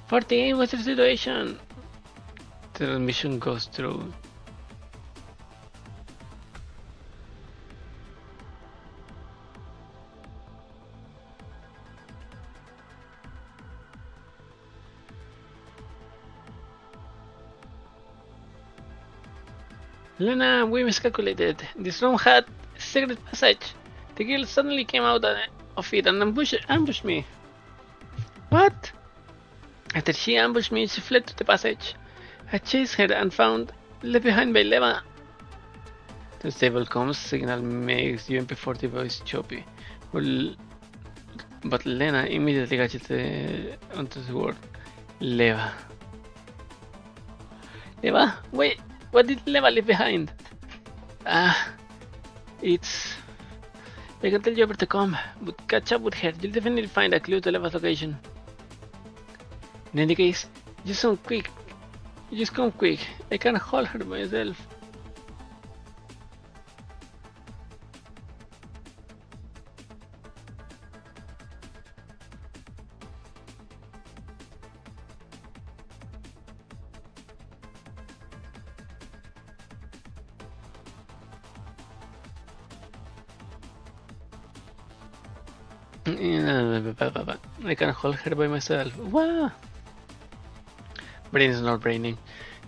Speaker 1: 40, what's the situation? The transmission goes through. Lena, we miscalculated. This room had a secret passage. The girl suddenly came out of it and ambushed me. What? After she ambushed me, she fled to the passage. I chased her and found left behind by Leva. The stable comms signal makes UMP-40 voice choppy. Well, but Lena immediately gadgeted onto the word Leva. Leva? Wait, what did Leva leave behind? It's... I can tell you where to come, but catch up with her. You'll definitely find a clue to Leva's location. In any case, just come quick. Just come quick. I can't hold her myself. I can hold her by myself. Wow! Brain is not braining.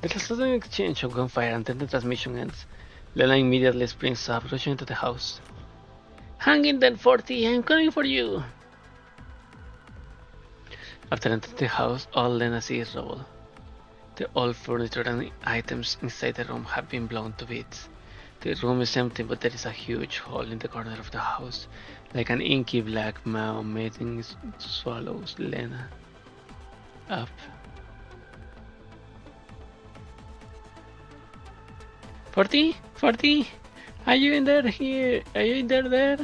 Speaker 1: There's a sudden exchange of gunfire and then the transmission ends. Lena immediately springs up, rushing into the house. Hang in there, 40, I'm coming for you! After entering the house, all Lena sees is rubble. The old furniture and items inside the room have been blown to bits. The room is empty, but there is a huge hole in the corner of the house, like an inky black maw mating swallows Lena up. Forty? Are you in there here? Are you in there?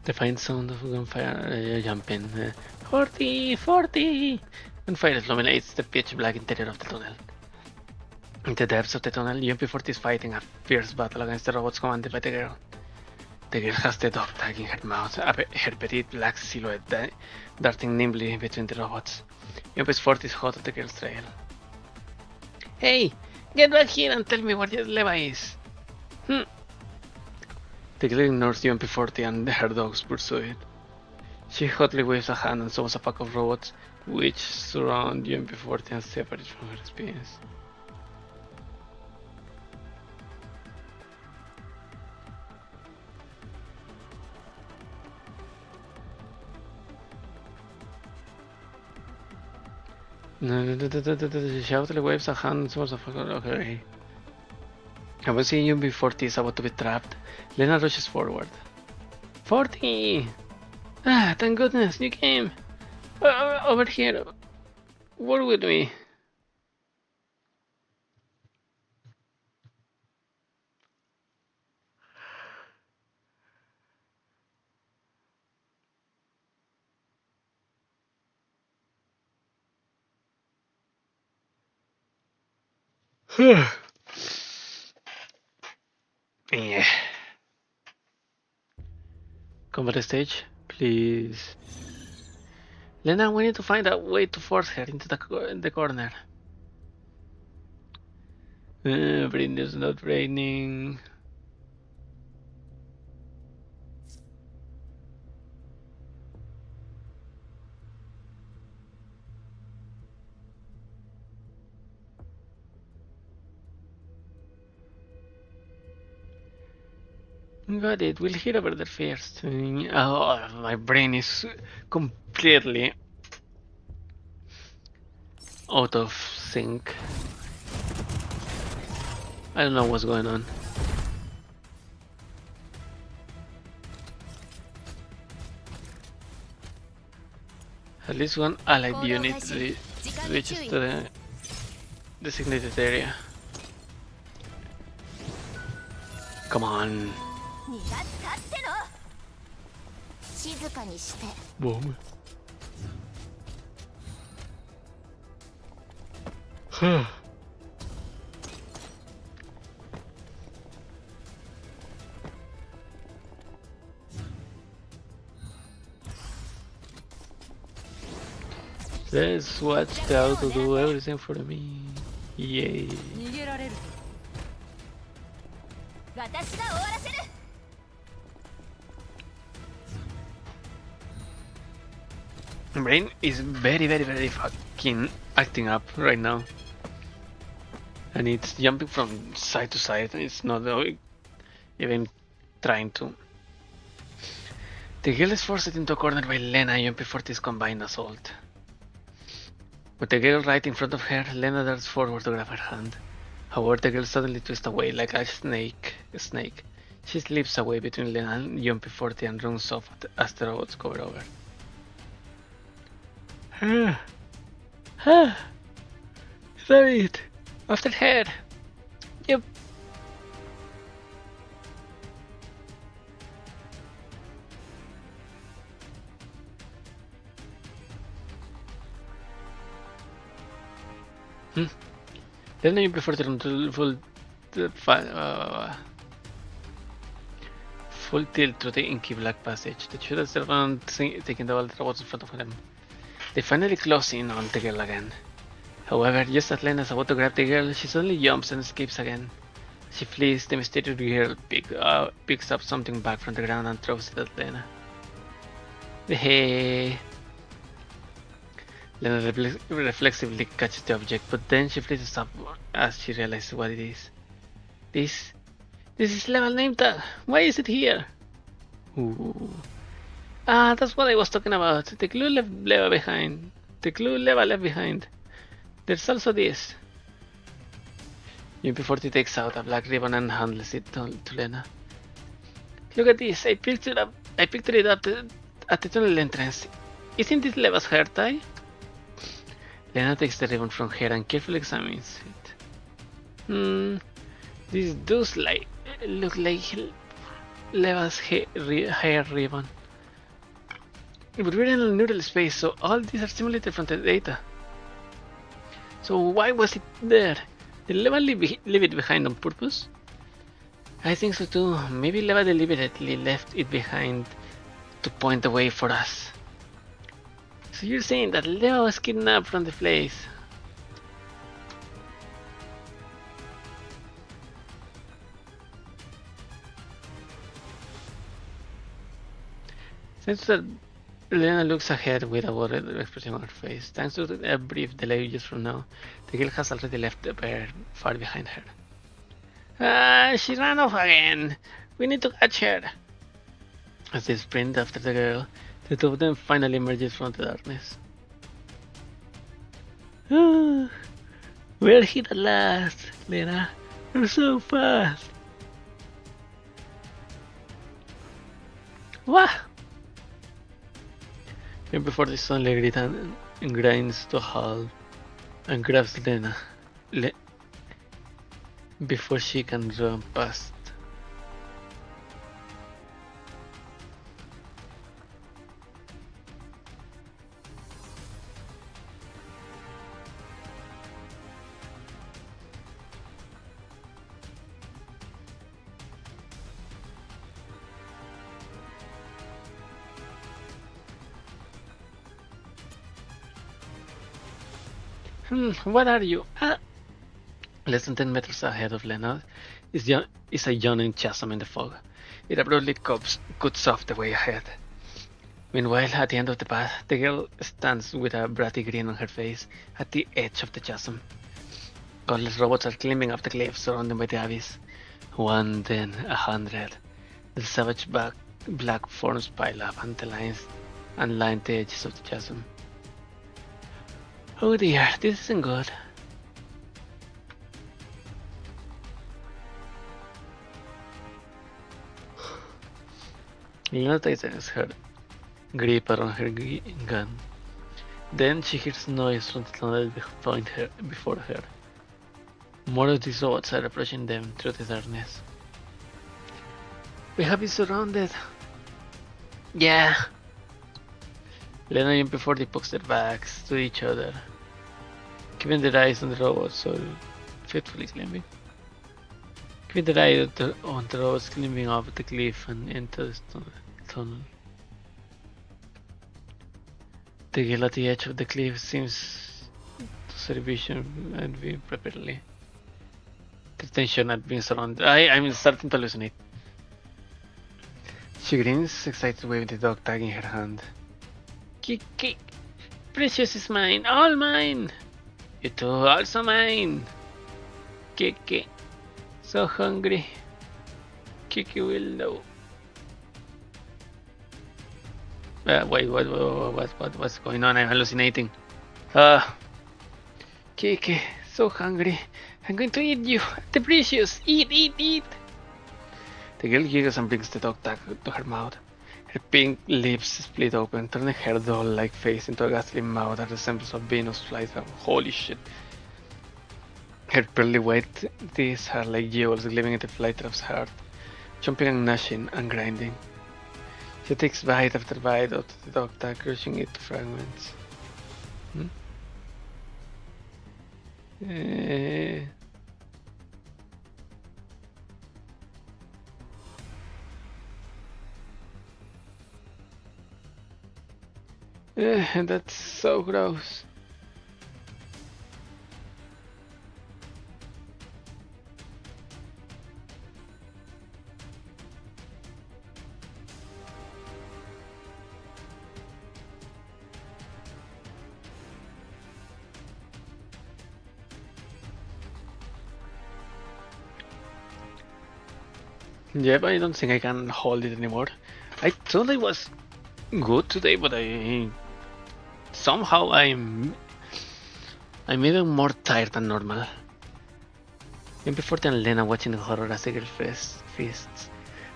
Speaker 1: The faint sound of gunfire jumping. 40! Gunfire illuminates the pitch black interior of the tunnel. In the depths of the tunnel, UMP-40 is fighting a fierce battle against the robots commanded by the girl. The girl has the dog tag in her mouth, her petite black silhouette darting nimbly between the robots. UMP-40 is hot at the girl's trail. Hey! Get back here and tell me where the Leva is! The girl ignores UMP-40 and her dogs pursue it. She hotly waves a hand and summons a pack of robots, which surround UMP-40 and separate from her experience. She hotly waves a hand and summons a pack of... Okay. When UMP-40 is about to be trapped, Lena rushes forward. 40! Ah, thank goodness, you came! Over here, work with me. Yeah. Combat stage, please. Lena, we need to find a way to force her into the corner. Brain is not raining. Got it, we'll hear about that first. Oh, my brain is completely out of sync. I don't know what's going on. At least one allied unit reaches to the designated area. Come on. Boom. Let's watch the auto do everything for me. Yay. Brain is very fucking acting up right now. And it's jumping from side to side. It's not even trying to. The girl is forced into a corner by Lena jumping for this combined assault. With the girl right in front of her, Lena darts forward to grab her hand. However, the girl suddenly twists away like a snake. She slips away between Lena and Jumpy 40 and runs off as the robots cover over. Right. After her. Yep. Then you prefer to run to full tilt through the inky black passage. The shooters around taking the robots in front of them. They finally close in on the girl again. However, just as Lena is about to grab the girl, she suddenly jumps and escapes again. She flees, the mysterious girl picks up something back from the ground and throws it at Lena. Hey. Lena reflexively catches the object, but then she freezes up as she realizes what it is. This is level name tag. Why is it here? Ooh. Ah, that's what I was talking about. The clue left behind. The clue left behind. There's also this. UP40 takes out a black ribbon and handles it to Lena. Look at this. I picked it up at the tunnel entrance. Isn't this Leva's hair tie? Lena takes the ribbon from her and carefully examines it. This does look like Leva's hair ribbon. But we're in a neural space, so all these are simulated from the data. So why was it there? Did Leva leave it behind on purpose? I think so too. Maybe Leva deliberately left it behind to point the way for us. So you're saying that Leva was kidnapped from the place? Since that Lena looks ahead with a worried expression on her face. Thanks to a brief delay just from now, the girl has already left the bear far behind her. She ran off again. We need to catch her. As they sprint after the girl, the two of them finally emerges from the darkness. We're hit at last, Lena. You're so fast. What? And before the suddenly grinds to a halt and grabs Lena before she can run past. What are you? Less than 10 meters ahead of Lena is a yawning chasm in the fog. It abruptly cuts off the way ahead. Meanwhile, at the end of the path, the girl stands with a bratty grin on her face at the edge of the chasm. Countless robots are climbing up the cliff surrounded by the abyss. One, then 100. The savage black forms pile up and line the edges of the chasm. Oh dear, this isn't good. Lena tightens her grip around her gun. Then she hears noise from the tunnel before her. More of these robots are approaching them through the darkness. We have been surrounded. Yeah. Lena and before they pokes their backs to each other, keeping their eyes on the robots so faithfully climbing. Keeping their eyes on the robots climbing up the cliff and into the tunnel. The girl at the edge of the cliff seems to unnecessary vision and be properly. The tension at being surrounded. I'm starting to hallucinate. She grins, excited, waving the dog tag in her hand. Kiki, Precious is mine, all mine! You two, also mine! Kiki, so hungry. Kiki will know. Wait, what's going on? I'm hallucinating. Kiki, so hungry. I'm going to eat you. The Precious, eat! The girl giggles and brings the dog tag to her mouth. Her pink lips split open, turning her doll-like face into a ghastly mouth that resembles a Venus flytrap. Holy shit. Her pearly white teeth are like jewels gleaming into flytrap's heart, chomping and gnashing and grinding. She takes bite after bite out of the dog tag, crushing it to fragments. That's so gross. Yep, I don't think I can hold it anymore. I thought I was good today, but somehow I'm even more tired than normal. Even before then, Lena watching the horror as the girl feasts.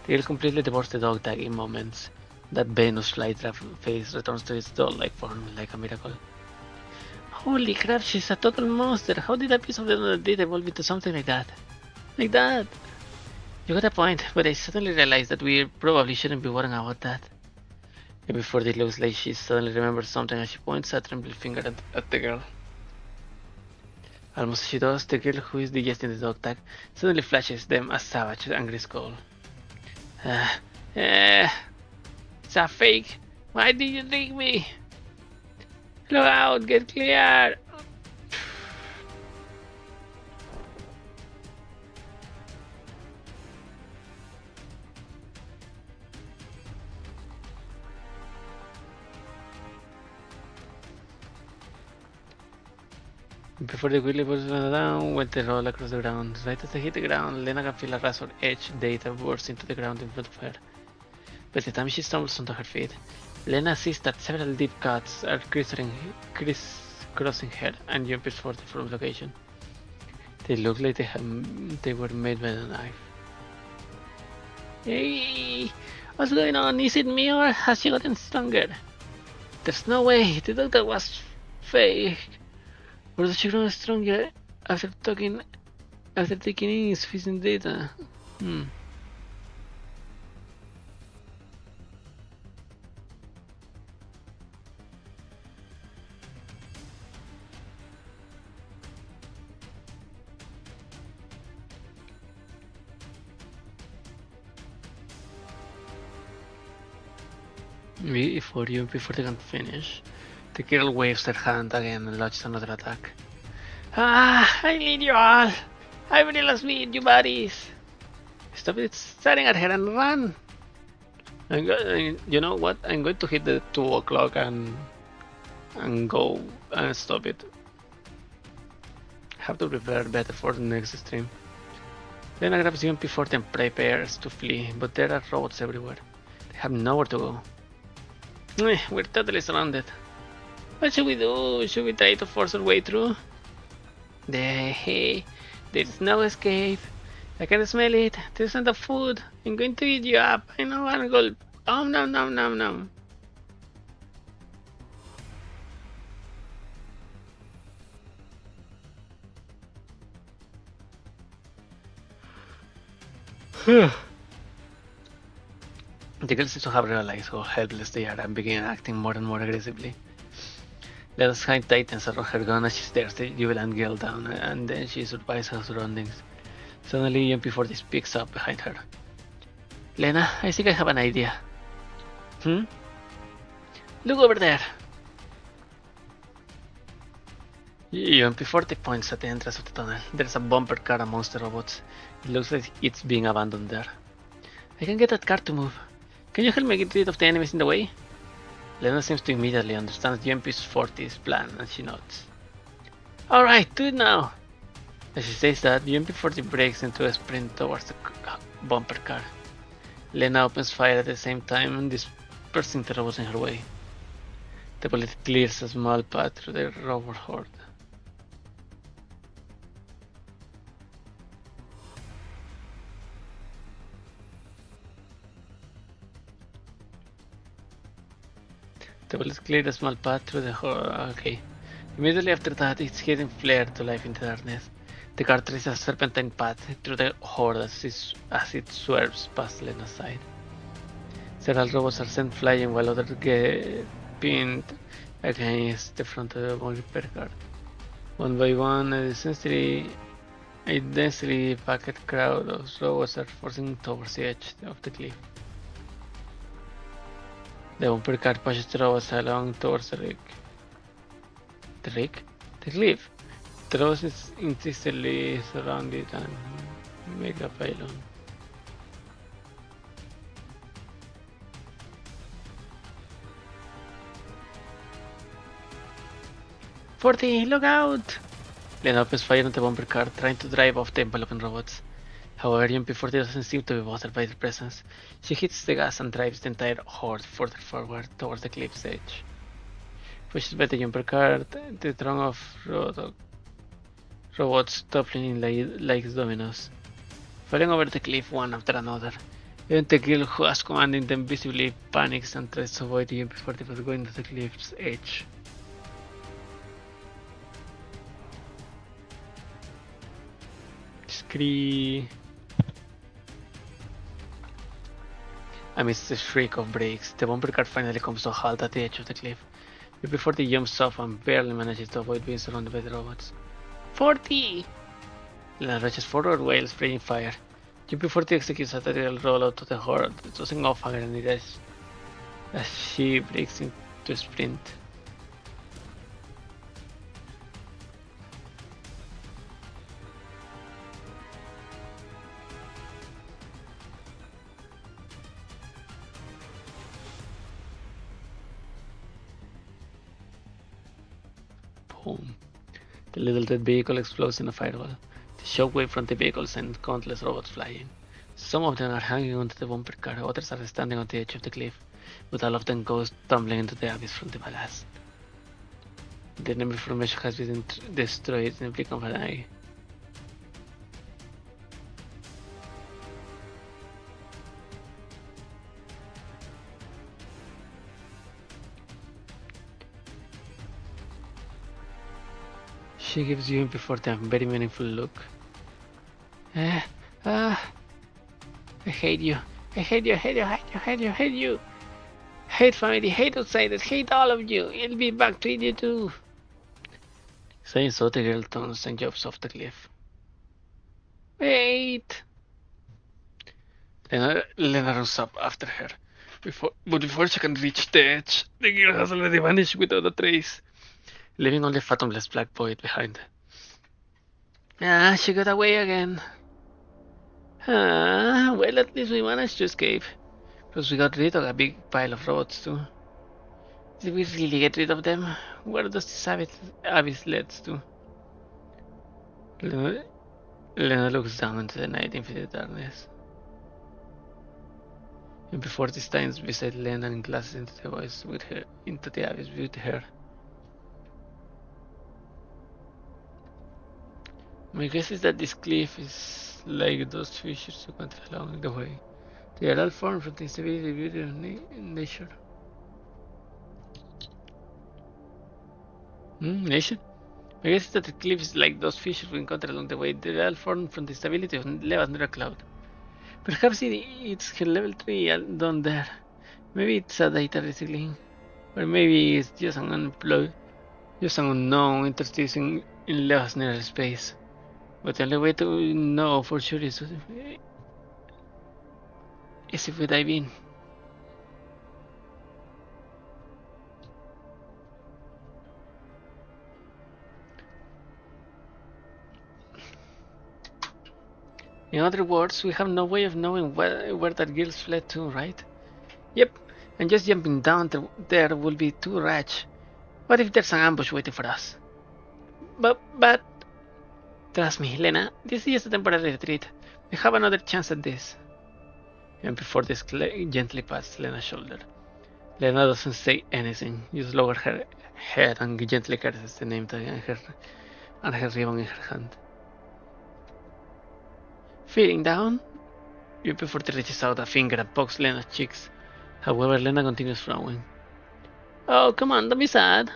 Speaker 1: The girl completely devours the dog tag in moments. That Venus flytrap face returns to its doll-like form like a miracle. Holy crap, she's a total monster. How did a piece of the did evolve into something like that? Like that? You got a point, but I suddenly realized that we probably shouldn't be worrying about that. And before it looks like she suddenly remembers something as she points a trembling finger at the girl. Almost as she does, the girl who is digesting the dog tag suddenly flashes them a savage, angry skull. It's a fake. Why did you trick me? Look out, get clear! Before the quickly puts down, went the roll across the ground. Right as they hit the ground, Lena can feel a razor edge data burst into the ground in front of her. By the time she stumbles onto her feet, Lena sees that several deep cuts are crisscrossing her and jumps for the front location. They look like they were made by a knife. Hey, what's going on? Is it me or has she gotten stronger? There's no way, the doctor was fake. Or does she grow stronger after taking in sufficient data? Before they can finish, the girl waves her hand again and launches another attack. I need you all! I really lost me, you buddies! Stop it staring at her and run! You know what? I'm going to hit the 2 o'clock and go and stop it. Have to prepare better for the next stream. Then I grab UMP 40 and prepares to flee, but there are robots everywhere. They have nowhere to go. We're totally surrounded. What should we do? Should we try to force our way through? There's no escape. I can smell it. There's not the food. I'm going to eat you up. I know one gulp. Oh, no. The girls seem to have realized how helpless they are and begin acting more and more aggressively. Lena's hand tightens around her gun as she stares the jubilant girl down, and then she survives her surroundings. Suddenly, UMP-40 speaks up behind her. Lena, I think I have an idea. Look over there. UMP 40 points at the entrance of the tunnel. There's a bumper car amongst the robots. It looks like it's being abandoned there. I can get that car to move. Can you help me get rid of the enemies in the way? Lena seems to immediately understand UMP 40's plan, and she nods. Alright, do it now! As she says that, UMP 40 breaks into a sprint towards the bumper car. Lena opens fire at the same time, dispersing the robots in her way. The bullet clears a small path through the robot horde. The bullet cleared a small path through the horde. Okay. Immediately after that, its hidden flare to life in the darkness. The car traces a serpentine path through the horde as it swerves past Lena's side. Several robots are sent flying while others get pinned against the front of the bumper car. One by one, a densely packed crowd of robots are forcing towards the edge of the cliff. The bumper car pushes the robots along towards the rig. The cliff. The robots is insistently surrounded and make a pylon. "40, look out!" Lena opens fire on the bumper car, trying to drive off the enveloping robots. However, UMP-40 doesn't seem to be bothered by their presence. She hits the gas and drives the entire horde further forward towards the cliff's edge. Pushed by the jumper car, the throng of robots toppling like dominoes, falling over the cliff one after another. Even the girl who was commanding them visibly panics and tries to avoid the UMP-40 by going to the cliff's edge. Scree. Amidst the shriek of brakes, the bumper car finally comes to a halt at the edge of the cliff. UMP-40 jumps off and barely manages to avoid being surrounded by the robots. 40! Lena rushes forward while spraying fire. UMP-40 executes a tactical rollout to the horde, tossing off a grenade as she breaks into a sprint. Boom. The little red vehicle explodes in a fireball. The shockwave from the vehicle sends countless robots flying. Some of them are hanging onto the bumper car, others are standing on the edge of the cliff, but all of them go tumbling into the abyss from the blast. The enemy formation has been destroyed in the blink of an eye. She gives you UMP-40 a very meaningful look. I hate you. I hate you, I hate you, I hate you, I hate you, I hate you. Hate family, hate outsiders, hate all of you. It'll be back to you too. Saying so, the girl turns and jumps off the cliff. Wait! Lena runs up after her. But before she can reach the edge, the girl has already vanished without a trace, leaving only a fathomless black void behind. Ah, she got away again. Ah, well, at least we managed to escape. Plus, we got rid of a big pile of robots too. Did we really get rid of them? Where does this abyss lead to? Lena looks down into the night infinite darkness. And before this stands beside Lena and glances into the abyss with her. My guess is that this cliff is like those fissures you encounter along the way. They are all formed from the instability and beauty of nature. Nation? My guess is that the cliff is like those fissures we encounter along the way. They are all formed from the stability of lava under a cloud. Perhaps it's level 3 down there. Maybe it's a data recycling. Or maybe it's just an unknown interstice in Leva's near space. But the only way to know for sure is if we dive in. In other words, we have no way of knowing where that girl fled to, right? Yep, and just jumping down there will be too rash. What if there's an ambush waiting for us? But, trust me, Lena, this is just a temporary retreat. We have another chance at this. And before this gently pats Lena's shoulder. Lena doesn't say anything, just lowers her head and gently caresses the name tag and her ribbon in her hand. Feeling down, before he reaches out a finger and pokes Lena's cheeks. However, Lena continues frowning. Oh, come on, don't be sad.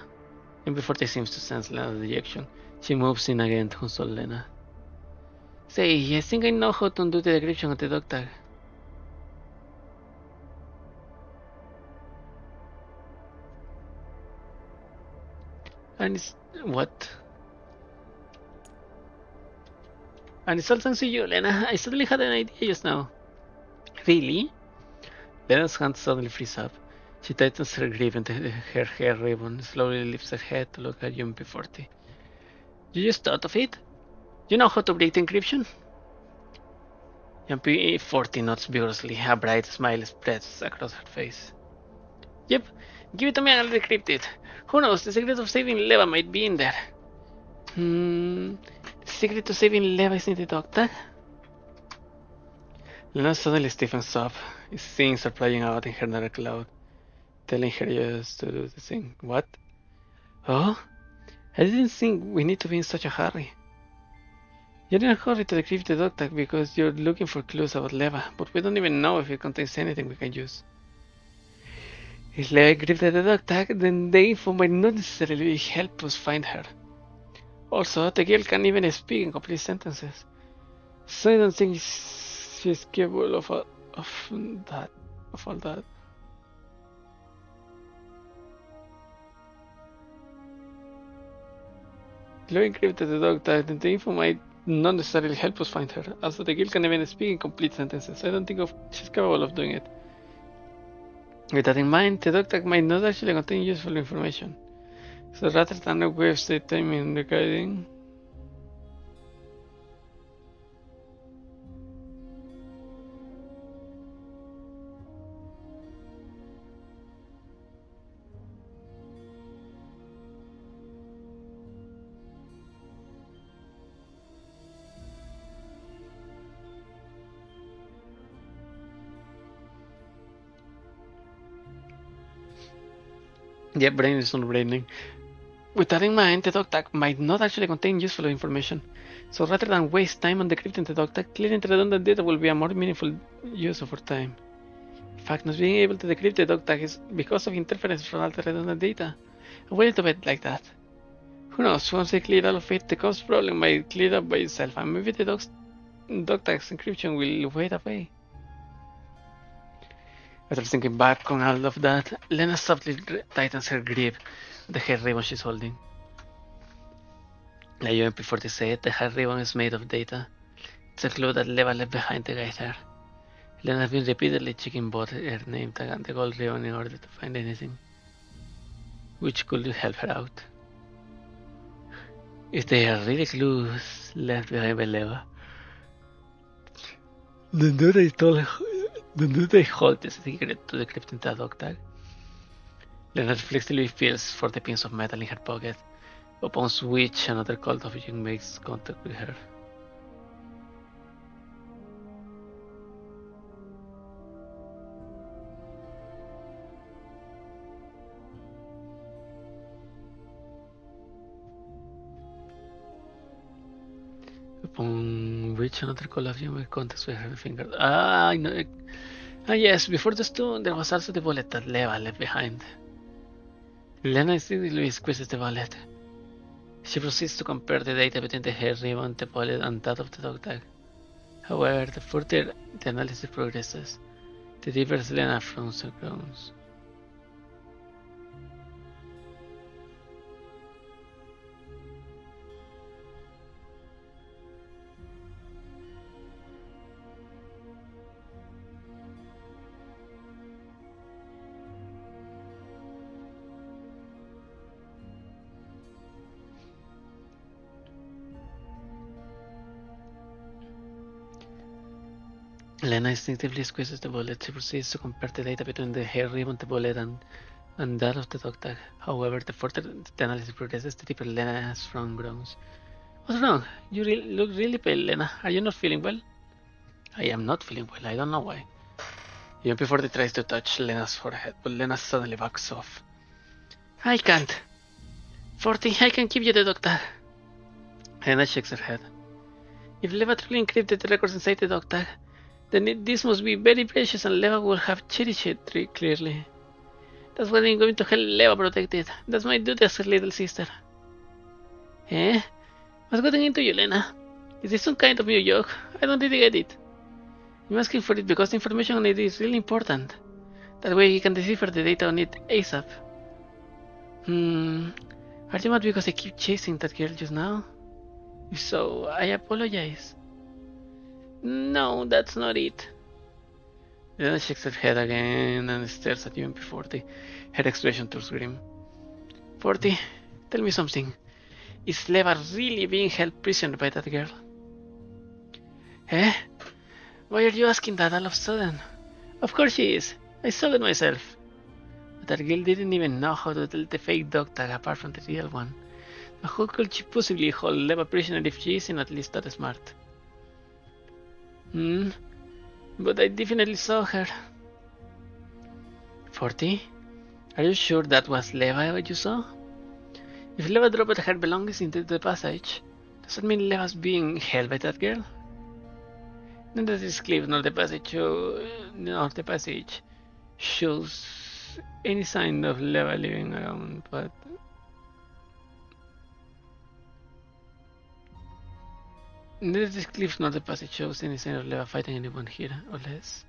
Speaker 1: And before he seems to sense Lena's dejection, she moves in again to console Lena. Say, I think I know how to undo the decryption of the dog tag. And it's... what? And it's all thanks to you, Lena. I suddenly had an idea just now. Really? Lena's hand suddenly frees up. She tightens her grip into her hair ribbon, slowly lifts her head to look at UMP-40. You just thought of it? You know how to break the encryption? UMP-40 nods vigorously, a bright smile spreads across her face. Yep, give it to me and I'll decrypt it. Who knows, the secret of saving Leva might be in there. The secret of saving Leva is in the dog tag? Lena suddenly stiffens up, things are playing out in her nether cloud, telling her just to do the thing. What? Oh? I didn't think we need to be in such a hurry. You're in a hurry to decrypt the dog tag because you're looking for clues about Leva, but we don't even know if it contains anything we can use. If Leva encrypted the dog tag, then the info might not necessarily help us find her. Also, the girl can't even speak in complete sentences, so I don't think she's capable of all that. Leva encrypted the dog tag, then the info might not necessarily help us find her. Also, the girl can even speak in complete sentences. I don't think she's capable of doing it. With that in mind, the dog tag might not actually contain useful information. So rather than waste the time in recording, yeah, brain is not braining. With that in mind, the dog tag might not actually contain useful information. So rather than waste time on decrypting the dog tag, clearing the redundant data will be a more meaningful use of our time. In fact, not being able to decrypt the dog tag is because of interference from other redundant data. I'm willing to bet like that. Who knows, once they clear all of it, the cost problem might clear up by itself, and maybe the dog tag's encryption will wait away. After thinking back on all of that, Lena softly tightens her grip on the hair ribbon she's holding. Like UMP-40 said, the hair ribbon is made of data. It's a clue that Leva left behind to guide her. Lena has been repeatedly checking both her name tag and the gold ribbon in order to find anything which could help her out. If they are really clues left behind by Leva, then do they hold the secret to decrypting the dog tag? Lena reflexively feels for the pins of metal in her pocket, upon which another cold object makes contact with her. Upon which another cold object makes contact with her finger. I know. Yes, before the stone, there was also the bullet that Leva left behind. Lena instinctively squeezes the bullet. She proceeds to compare the data between the hair ribbon, the bullet, and that of the dog tag. However, the further the analysis progresses, the deeper Lena frowns and groans. Lena instinctively squeezes the bullet. She proceeds to compare the data between the hair ribbon, the bullet, and that of the dog tag. However, the further the analysis progresses, the deeper Lena's frown grows. What's wrong? You look really pale, Lena. Are you not feeling well? I am not feeling well. I don't know why. Even before he tries to touch Lena's forehead, but Lena suddenly backs off. I can't. 40, I can give you the doctor. Lena shakes her head. If Leva truly encrypted the records inside the dog tag, then this must be very precious and Leva will have cherished it clearly. That's why I'm going to help Leva protect it. That's my duty as her little sister. Eh? What's getting into you, Lena? Is this some kind of new joke? I don't really get it. I'm asking for it because the information on it is really important. That way he can decipher the data on it ASAP. Are you mad because I keep chasing that girl just now? If so, I apologize. No, that's not it. Then she shakes her head again and stares at you MP40. Her expression turns grim. 40, tell me something. Is Leva really being held prisoner by that girl? Eh? Why are you asking that all of a sudden? Of course she is. I saw it myself. But that girl didn't even know how to tell the fake dog tag apart from the real one. How could she possibly hold Leva prisoner if she isn't at least that smart? But I definitely saw her. 40? Are you sure that was Leva you saw? If Leva dropped her belongings into the passage, does that mean Leva's being held by that girl? Neither this cliff nor the passage shows any sign of Leva living around, but neither this cliff nor the passage shows any sign of Leva fighting anyone here, or less.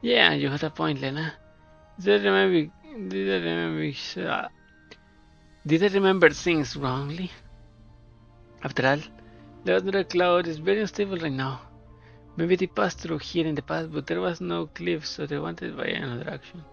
Speaker 1: Yeah, you had a point, Lena. Did I remember things wrongly? After all, the other cloud is very unstable right now. Maybe they passed through here in the past, but there was no cliff, so they wanted by another action.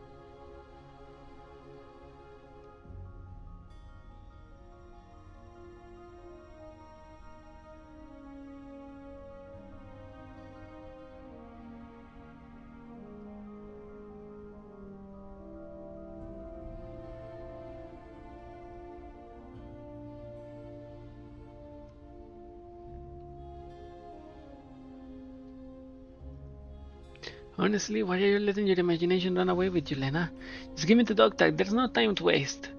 Speaker 1: Honestly, why are you letting your imagination run away with you, Lena? Just give me the dog tag, there's no time to waste.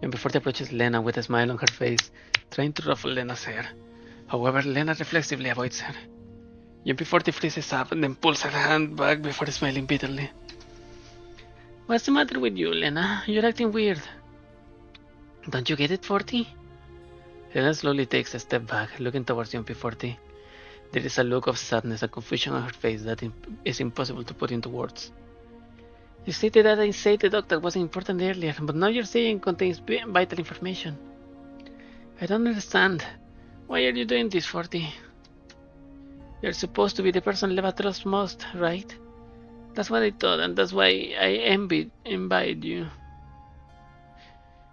Speaker 1: And before they approaches Lena with a smile on her face, trying to ruffle Lena's hair. However, Lena reflexively avoids her. MP40 freezes up and then pulls her hand back before smiling bitterly. What's the matter with you, Lena? You're acting weird. Don't you get it, 40? Lena slowly takes a step back, looking towards MP40. There is a look of sadness and confusion on her face that is impossible to put into words. You stated that I said the doctor wasn't important earlier, but now you're saying it contains vital information. I don't understand. Why are you doing this, 40? You're supposed to be the person Leva trusts most, right? That's what I thought, and that's why I envied you.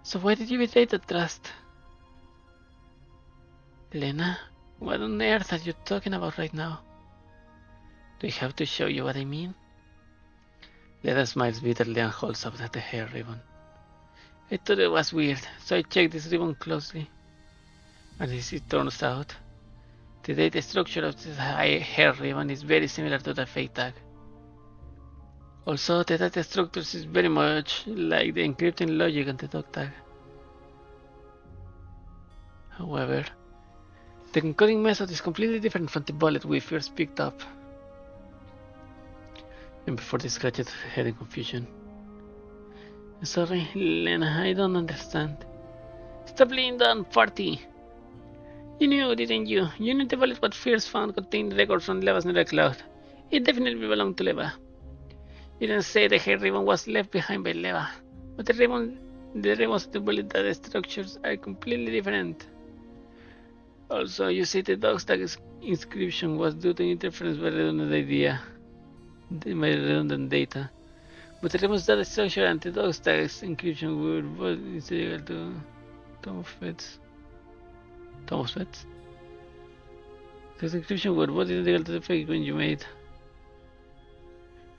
Speaker 1: So why did you betray that trust? Lena? What on earth are you talking about right now? Do I have to show you what I mean? Lena smiles bitterly and holds up the hair ribbon. I thought it was weird, so I checked this ribbon closely. And as it turns out, the data structure of this hair ribbon is very similar to the fake tag. Also, the data structure is very much like the encrypting logic on the dog tag. However, the encoding method is completely different from the bullet we first picked up. And before they scratched her head in confusion. Sorry, Lena, I don't understand. Stop laying down, 40! You knew, didn't you? You knew the bullet was first found contained records from Leva's nether cloud. It definitely belonged to Leva. You didn't say the hair ribbon was left behind by Leva, but the ribbons of the bullet data structures are completely different. Also, you say the dog's tag inscription was due to interference by redundant data. But the ribbon's data structure and the dog's tag encryption were both integral to Tom of Pets. The description were both identical to the fake one you made.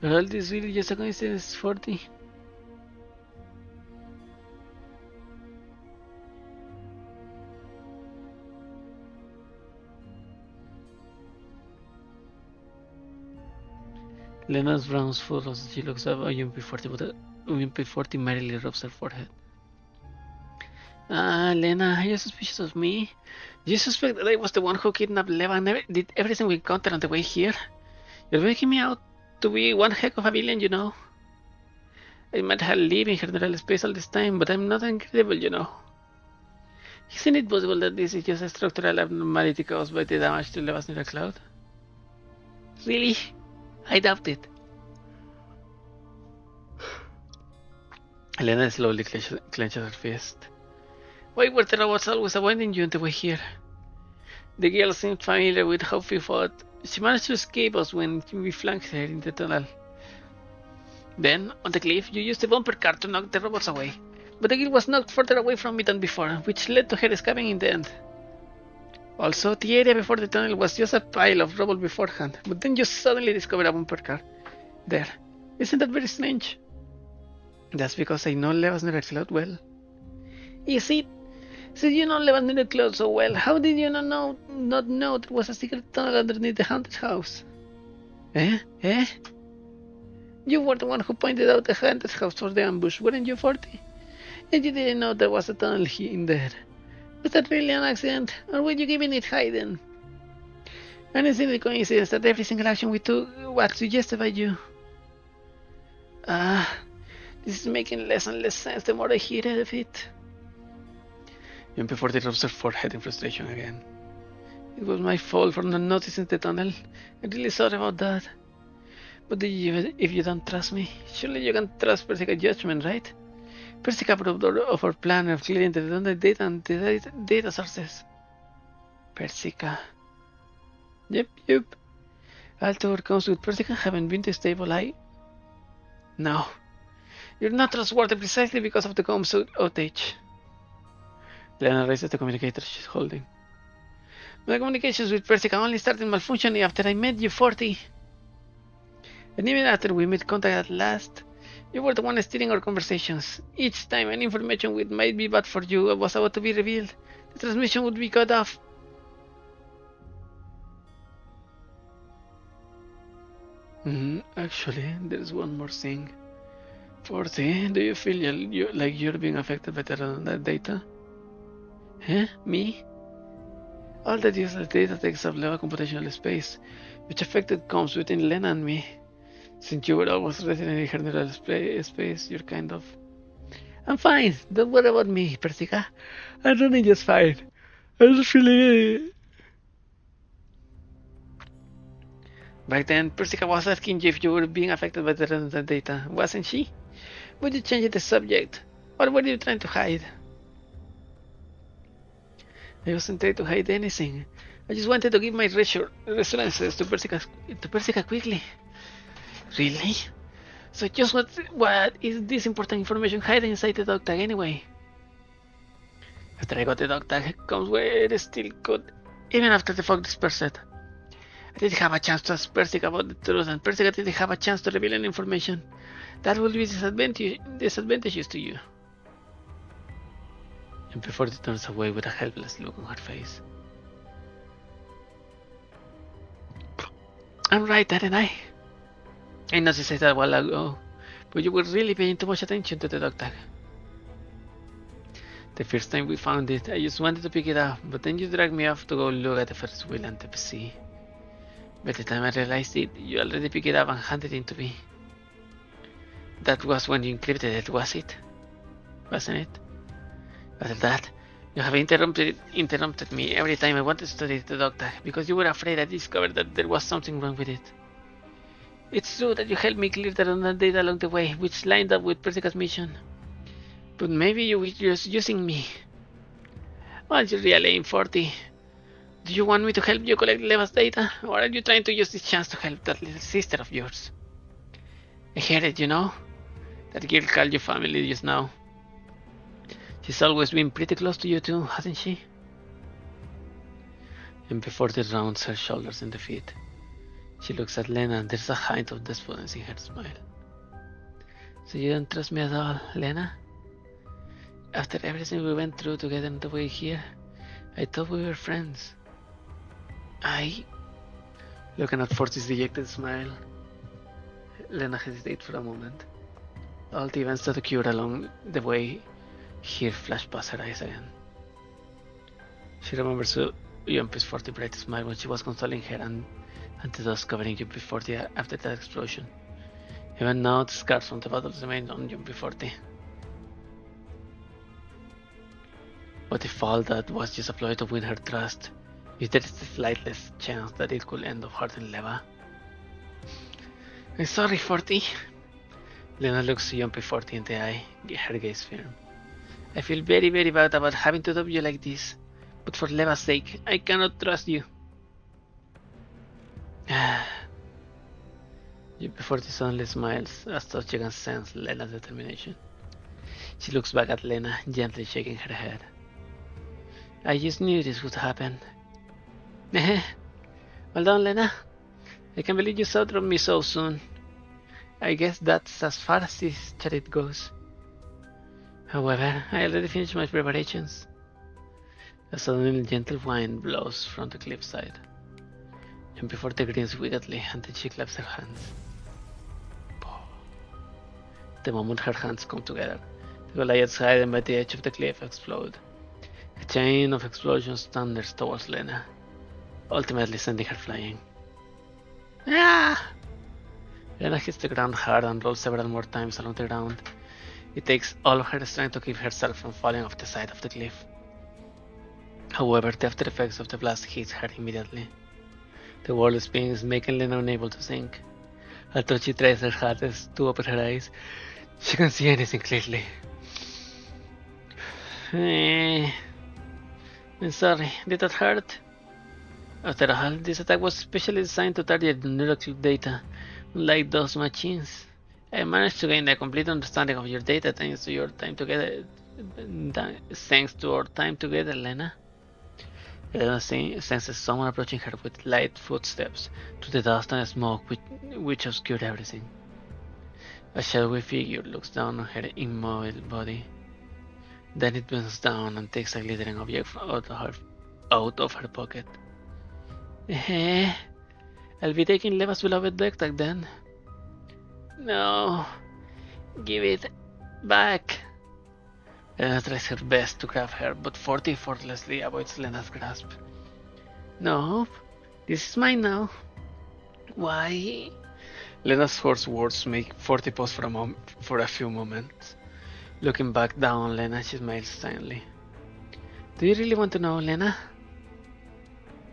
Speaker 1: All this really just a coincidence, 40. Lena's brown photos. She looks up a UMP-40, but a UMP-40 merely rubs her forehead. Ah, Lena, are you suspicious of me? Do you suspect that I was the one who kidnapped Leva and did everything we encountered on the way here? You're making me out to be one heck of a villain, you know. I might have lived in general space all this time, but I'm not incredible, you know. Isn't it possible that this is just a structural abnormality caused by the damage to Leva's neural cloud? Really? I doubt it. Elena slowly clenches her fist. Why were the robots always avoiding you on the way here? The girl seemed familiar with how we fought. She managed to escape us when we flanked her in the tunnel. Then, on the cliff, you used the bumper car to knock the robots away. But the girl was knocked further away from me than before, which led to her escaping in the end. Also, the area before the tunnel was just a pile of rubble beforehand, but then you suddenly discovered a bumper car. There. Isn't that very strange? That's because I know Leva's neural cloud well. Is it? So you know Leva's neural cloud so well, how did you not know there was a secret tunnel underneath the haunted house? Eh? You were the one who pointed out the haunted house for the ambush, weren't you, 40? And you didn't know there was a tunnel in there. Was that really an accident, or were you giving it hidden? And it's a coincidence that every single action we took was suggested by you. This is making less and less sense the more I hear of it. UMP-40 rubs her forehead in frustration again. It was my fault for not noticing the tunnel. I'm really sorry about that. But if you don't trust me, surely you can trust Persica's judgment, right? Persica approved of our plan of clearing the redundant data and the data sources. Persica. Yep. Altor comes with Persica haven't been to stable eye. No. You're not trustworthy precisely because of the comms outage. Lena raises the communicator she's holding. My communications with Persica only started malfunctioning after I met you, 40. And even after we made contact at last, you were the one steering our conversations. Each time an information which might be bad for you was about to be revealed, the transmission would be cut off. Actually, there's one more thing. 40, do you feel like you're being affected by the redundant data? Huh? Me? All that useless data takes up level computational space, which affected comms between Lena and me. Since you were always resident in general space, you're kind of... I'm fine, don't worry about me, Persica. I'm running just fine. I'm just feeling... Back then, Persica was asking you if you were being affected by the redundant data, wasn't she? Would you change the subject? Or were you trying to hide? I wasn't trying to hide anything. I just wanted to give my reassurances to Persica quickly. Really? So just what is this important information hiding inside the dog tag anyway? After I got the dog tag, comes where it is still good, even after the fog dispersed. I didn't have a chance to ask Persica about the truth, and Persica didn't have a chance to reveal any information. That will be disadvantageous to you. And before she turns away with a helpless look on her face. I'm right, aren't I? I noticed that a while ago, but you were really paying too much attention to the dog tag. The first time we found it, I just wanted to pick it up, but then you dragged me off to go look at the first wheel and the PC. By the time I realized it, you already picked it up and handed it to me. That was when you encrypted it, was it? Wasn't it? After that, you have interrupted me every time I wanted to study the dog tag, because you were afraid I discovered that there was something wrong with it. It's true that you helped me clear the redundant data along the way, which lined up with Persica's mission. But maybe you were just using me. What's your real aim, 40? Do you want me to help you collect Leva's data, or are you trying to use this chance to help that little sister of yours? I heard it, you know? That girl called you family just now. She's always been pretty close to you too, hasn't she? MP40 rounds her shoulders in defeat. She looks at Lena and there's a hint of despondency in her smile. So you don't trust me at all, Lena? After everything we went through together on the way here, I thought we were friends. Looking at Forty's dejected smile, Lena hesitates for a moment. All the events that occurred along the way here flash past her eyes again. She remembers UMP's 40 bright smile when she was consoling her and the dust covering UMP-40 after that explosion. Even now, the scars from the battle remain on UMP-40. But if all that was just a ploy to win her trust, if there is the slightest chance that it could end up hurting Leva. I'm sorry, 40. Lena looks UMP-40 in the eye, her gaze firm. I feel very, very bad about having to double you like this, but for Leva's sake, I cannot trust you. UMP-40 suddenly smiles as though she can sense Lena's determination. She looks back at Lena, gently shaking her head. I just knew this would happen. Well done, Lena. I can't believe you saw through me so soon. I guess that's as far as this charade goes. However, I already finished my preparations. A sudden gentle wind blows from the cliffside. UMP-40 grins wickedly and then she claps her hands. The moment her hands come together, the Goliaths hidden by the edge of the cliff explode. A chain of explosions thunders towards Lena, ultimately sending her flying. Ah! Lena hits the ground hard and rolls several more times along the ground. It takes all of her strength to keep herself from falling off the side of the cliff. However, the after effects of the blast hit her immediately. The world spins, making Lena unable to think. Although she tries her hardest to open her eyes, she can't see anything clearly. I'm sorry, did that hurt? After all, this attack was specially designed to target the neural data, unlike those machines. I managed to gain a complete understanding of your data thanks to your time together. Thanks to our time together, Lena. Lena senses someone approaching her with light footsteps through the dust and smoke which obscured everything. A shadowy figure looks down on her immobile body. Then it bends down and takes a glittering object out of her pocket. I'll be taking Leva's beloved backpack then. No, give it back. Lena tries her best to grab her, but 40 effortlessly avoids Lena's grasp. No, this is mine now. Why? Lena's hoarse words make 40 pause for a few moments. Looking back down on Lena, she smiles silently. Do you really want to know, Lena?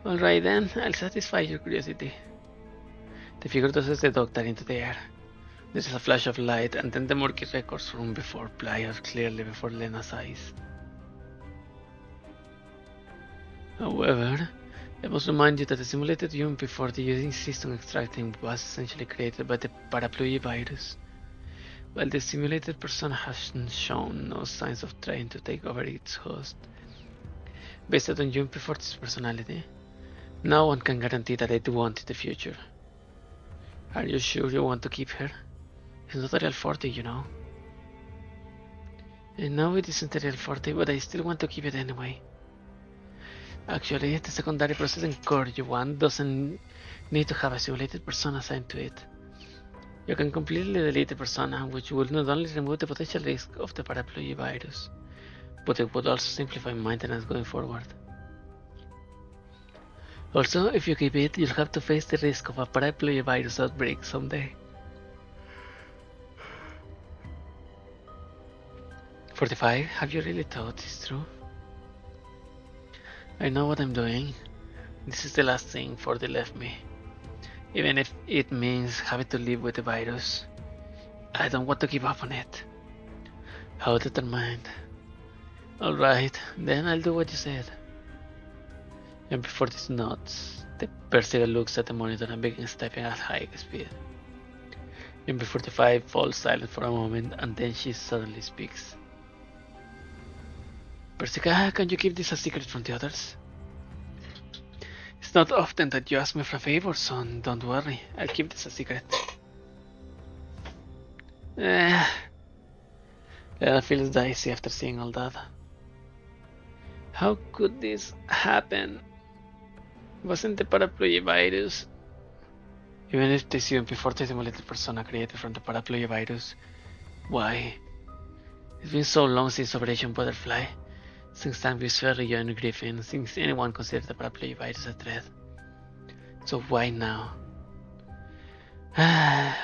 Speaker 1: Alright then, I'll satisfy your curiosity. The figure tosses the doctor into the air. There's a flash of light, and then the murky records from before play out clearly before Lena's eyes. However, I must remind you that the simulated UMP-40 you insist on extracting was essentially created by the parapluie virus, while the simulated persona has shown no signs of trying to take over its host. Based on UMP-40's personality, no one can guarantee that it won't in the future. Are you sure you want to keep her? It's not a real 40, you know. And no, it isn't a real 40, but I still want to keep it anyway. Actually, the secondary processing core you want doesn't need to have a simulated persona assigned to it. You can completely delete the persona, which will not only remove the potential risk of the parapluie virus, but it would also simplify maintenance going forward. Also, if you keep it, you'll have to face the risk of a parapluie virus outbreak someday. 45, have you really thought this through? I know what I'm doing. This is the last thing 40 left me. Even if it means having to live with the virus, I don't want to give up on it. How determined. Alright, then I'll do what you said. And before this nods, the Percival looks at the monitor and begins typing at high speed. MP45 falls silent for a moment and then she suddenly speaks. Persica, can you keep this a secret from the others? It's not often that you ask me for a favor, son. Don't worry. I'll keep this a secret. Lena feels dicey after seeing all that. How could this happen? Wasn't the parapluie virus? Even if this UMP-40 simulated persona created from the parapluie virus, why? It's been so long since Operation Butterfly, since Tanvis Ferry joined Griffin, since anyone considered the parapluie virus a threat. So why now?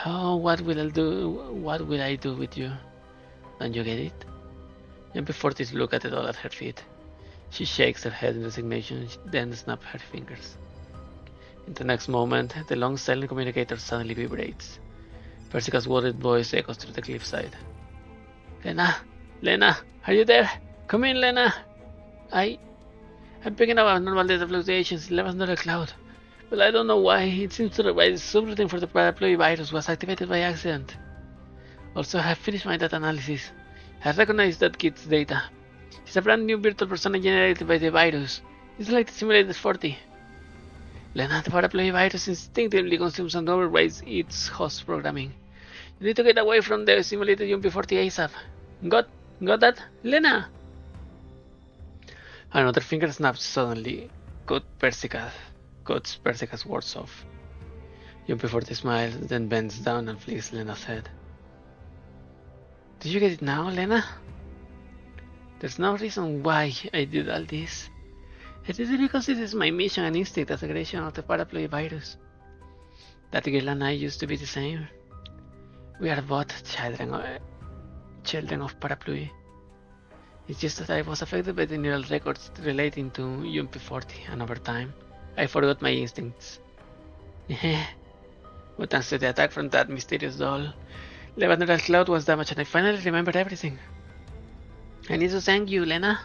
Speaker 1: Oh, what will I do? What will I do with you? Don't you get it? UMP-40 look at the doll at her feet. She shakes her head in resignation, then snaps her fingers. In the next moment, the long silent communicator suddenly vibrates. Persica's worried voice echoes through the cliffside. Lena! Lena! Are you there? Come in, Lena! I'm picking up abnormal data fluctuations in Leva's nether cloud. But I don't know why. It seems to the subroutine for the parapluie virus was activated by accident. Also, I have finished my data analysis. I recognize that kid's data. It's a brand new virtual persona generated by the virus. It's like the simulated 40. Lena, the parapluie virus instinctively consumes and overrides its host programming. You need to get away from the simulated UMP-40 ASAP. Got that, Lena? Another finger snaps suddenly, cuts Persica's words off. UMP-40 smiles, then bends down and flicks Lena's head. Did you get it now, Lena? There's no reason why I did all this. It is because it is my mission and instinct as a creation of the parapluie virus. That girl and I used to be the same. We are both children of parapluie. It's just that I was affected by the neural records relating to UMP-40, and over time, I forgot my instincts. But thanks to the attack from that mysterious doll, Leva's neural cloud was damaged and I finally remembered everything. I need to thank you, Lena.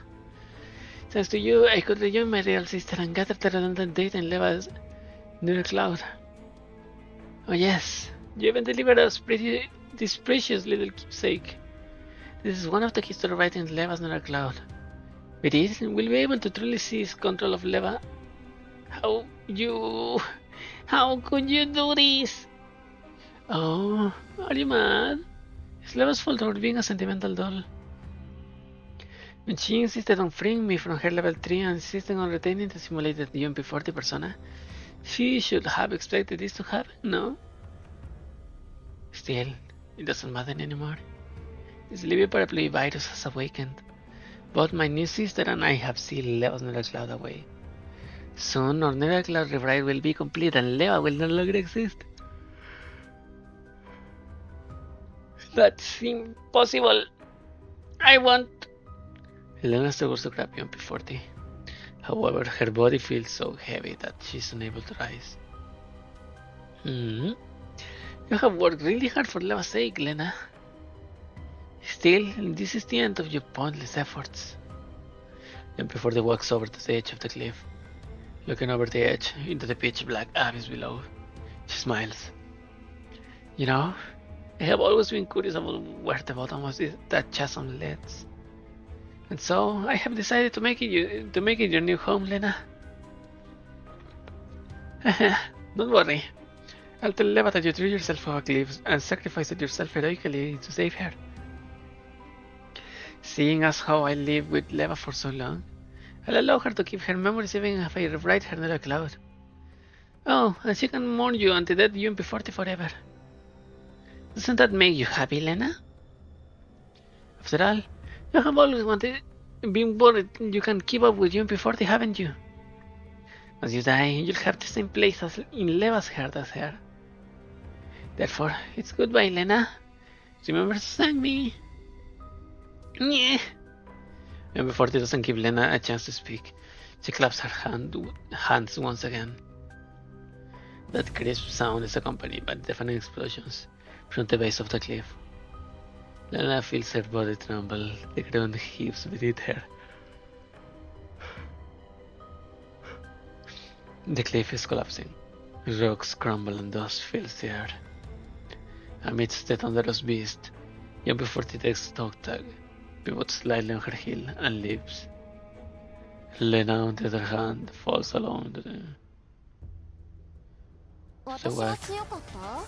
Speaker 1: Thanks to you, I could rejoin my real sister and gather the redundant data in Leva's neural cloud. Oh yes, you even delivered us this precious little keepsake. This is one of the keys to the writing in Leva's neural cloud. With it, we'll be able to truly seize control of Leva. How could you do this? Oh, are you mad? It's Leva's fault for being a sentimental doll. When she insisted on freeing me from her level 3 and insisting on retaining the simulated UMP-40 persona, she should have expected this to happen, no? Still, it doesn't matter anymore. This living parapluie virus has awakened. Both my new sister and I have sealed Leva's neural cloud away. Soon our neural cloud rewrite will be complete and Leva will no longer exist. That's impossible. I won't. Elena struggles to grab UMP-40. However, her body feels so heavy that she's unable to rise. You have worked really hard for Leva's sake, Lena. Still, this is the end of your pointless efforts. UMP-40 walks over to the edge of the cliff. Looking over the edge into the pitch black abyss below, she smiles. You know, I have always been curious about where the bottom of that chasm leads. And so I have decided to make it your new home, Lena. Don't worry. I'll tell Leva that you threw yourself off a cliff and sacrificed yourself heroically to save her. Seeing as how I lived with Leva for so long, I'll allow her to keep her memories even if I rewrite her neural cloud. Oh, and she can mourn you until dead UMP-40 forever. Doesn't that make you happy, Lena? After all, you have always been worried you can keep up with UMP-40, haven't you? As you die, you'll have the same place in Leva's heart as her. Therefore, it's goodbye, Lena. Remember to thank me. Yeah. UMP-40 doesn't give Lena a chance to speak. She claps her hands once again. That crisp sound is accompanied by deafening explosions from the base of the cliff. Lena feels her body tremble, the ground heaves beneath her. The cliff is collapsing. Rocks crumble and dust fills the air. Amidst the thunderous beast, UMP-40 takes a dog tag, pivots slightly on her heel, and leaps. Lena, on the other hand, falls along So what?
Speaker 2: 強かった？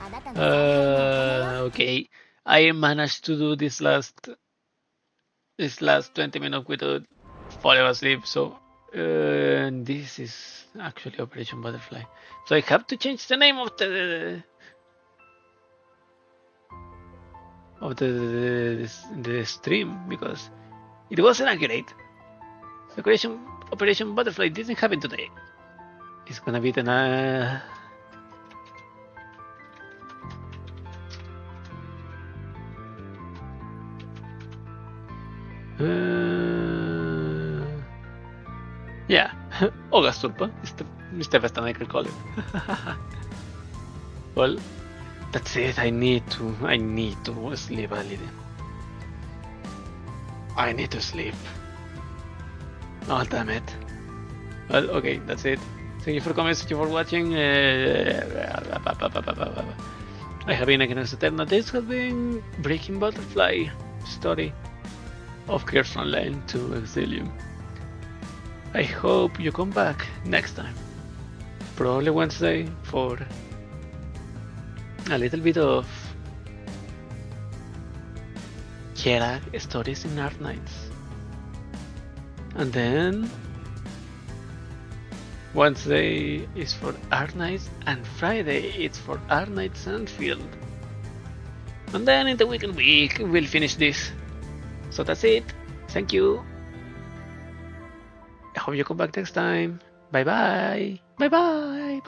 Speaker 2: あなたの
Speaker 1: Okay. I managed to do this last 20 minutes without falling asleep. So this is actually Operation Butterfly. So I have to change the name of the stream because it wasn't accurate. Operation Butterfly didn't happen today. It's gonna be the yeah, OGAS Tulpa is the best I can call it. Well, that's it. I need to sleep a little. I need to sleep. Oh damn it. Well, okay, that's it. Thank you for coming. Thank you for watching. I have been Against Eterna. This has been Breaking Butterfly story of Frontline to Exilium. I hope you come back next time. Probably Wednesday for a little bit of Kera stories in Art Nights. And then Wednesday is for Art Nights and Friday it's for Art Nights Sandfield. And then in the weekend week we'll finish this. So that's it. Thank you. I hope you come back next time. Bye bye. Bye bye.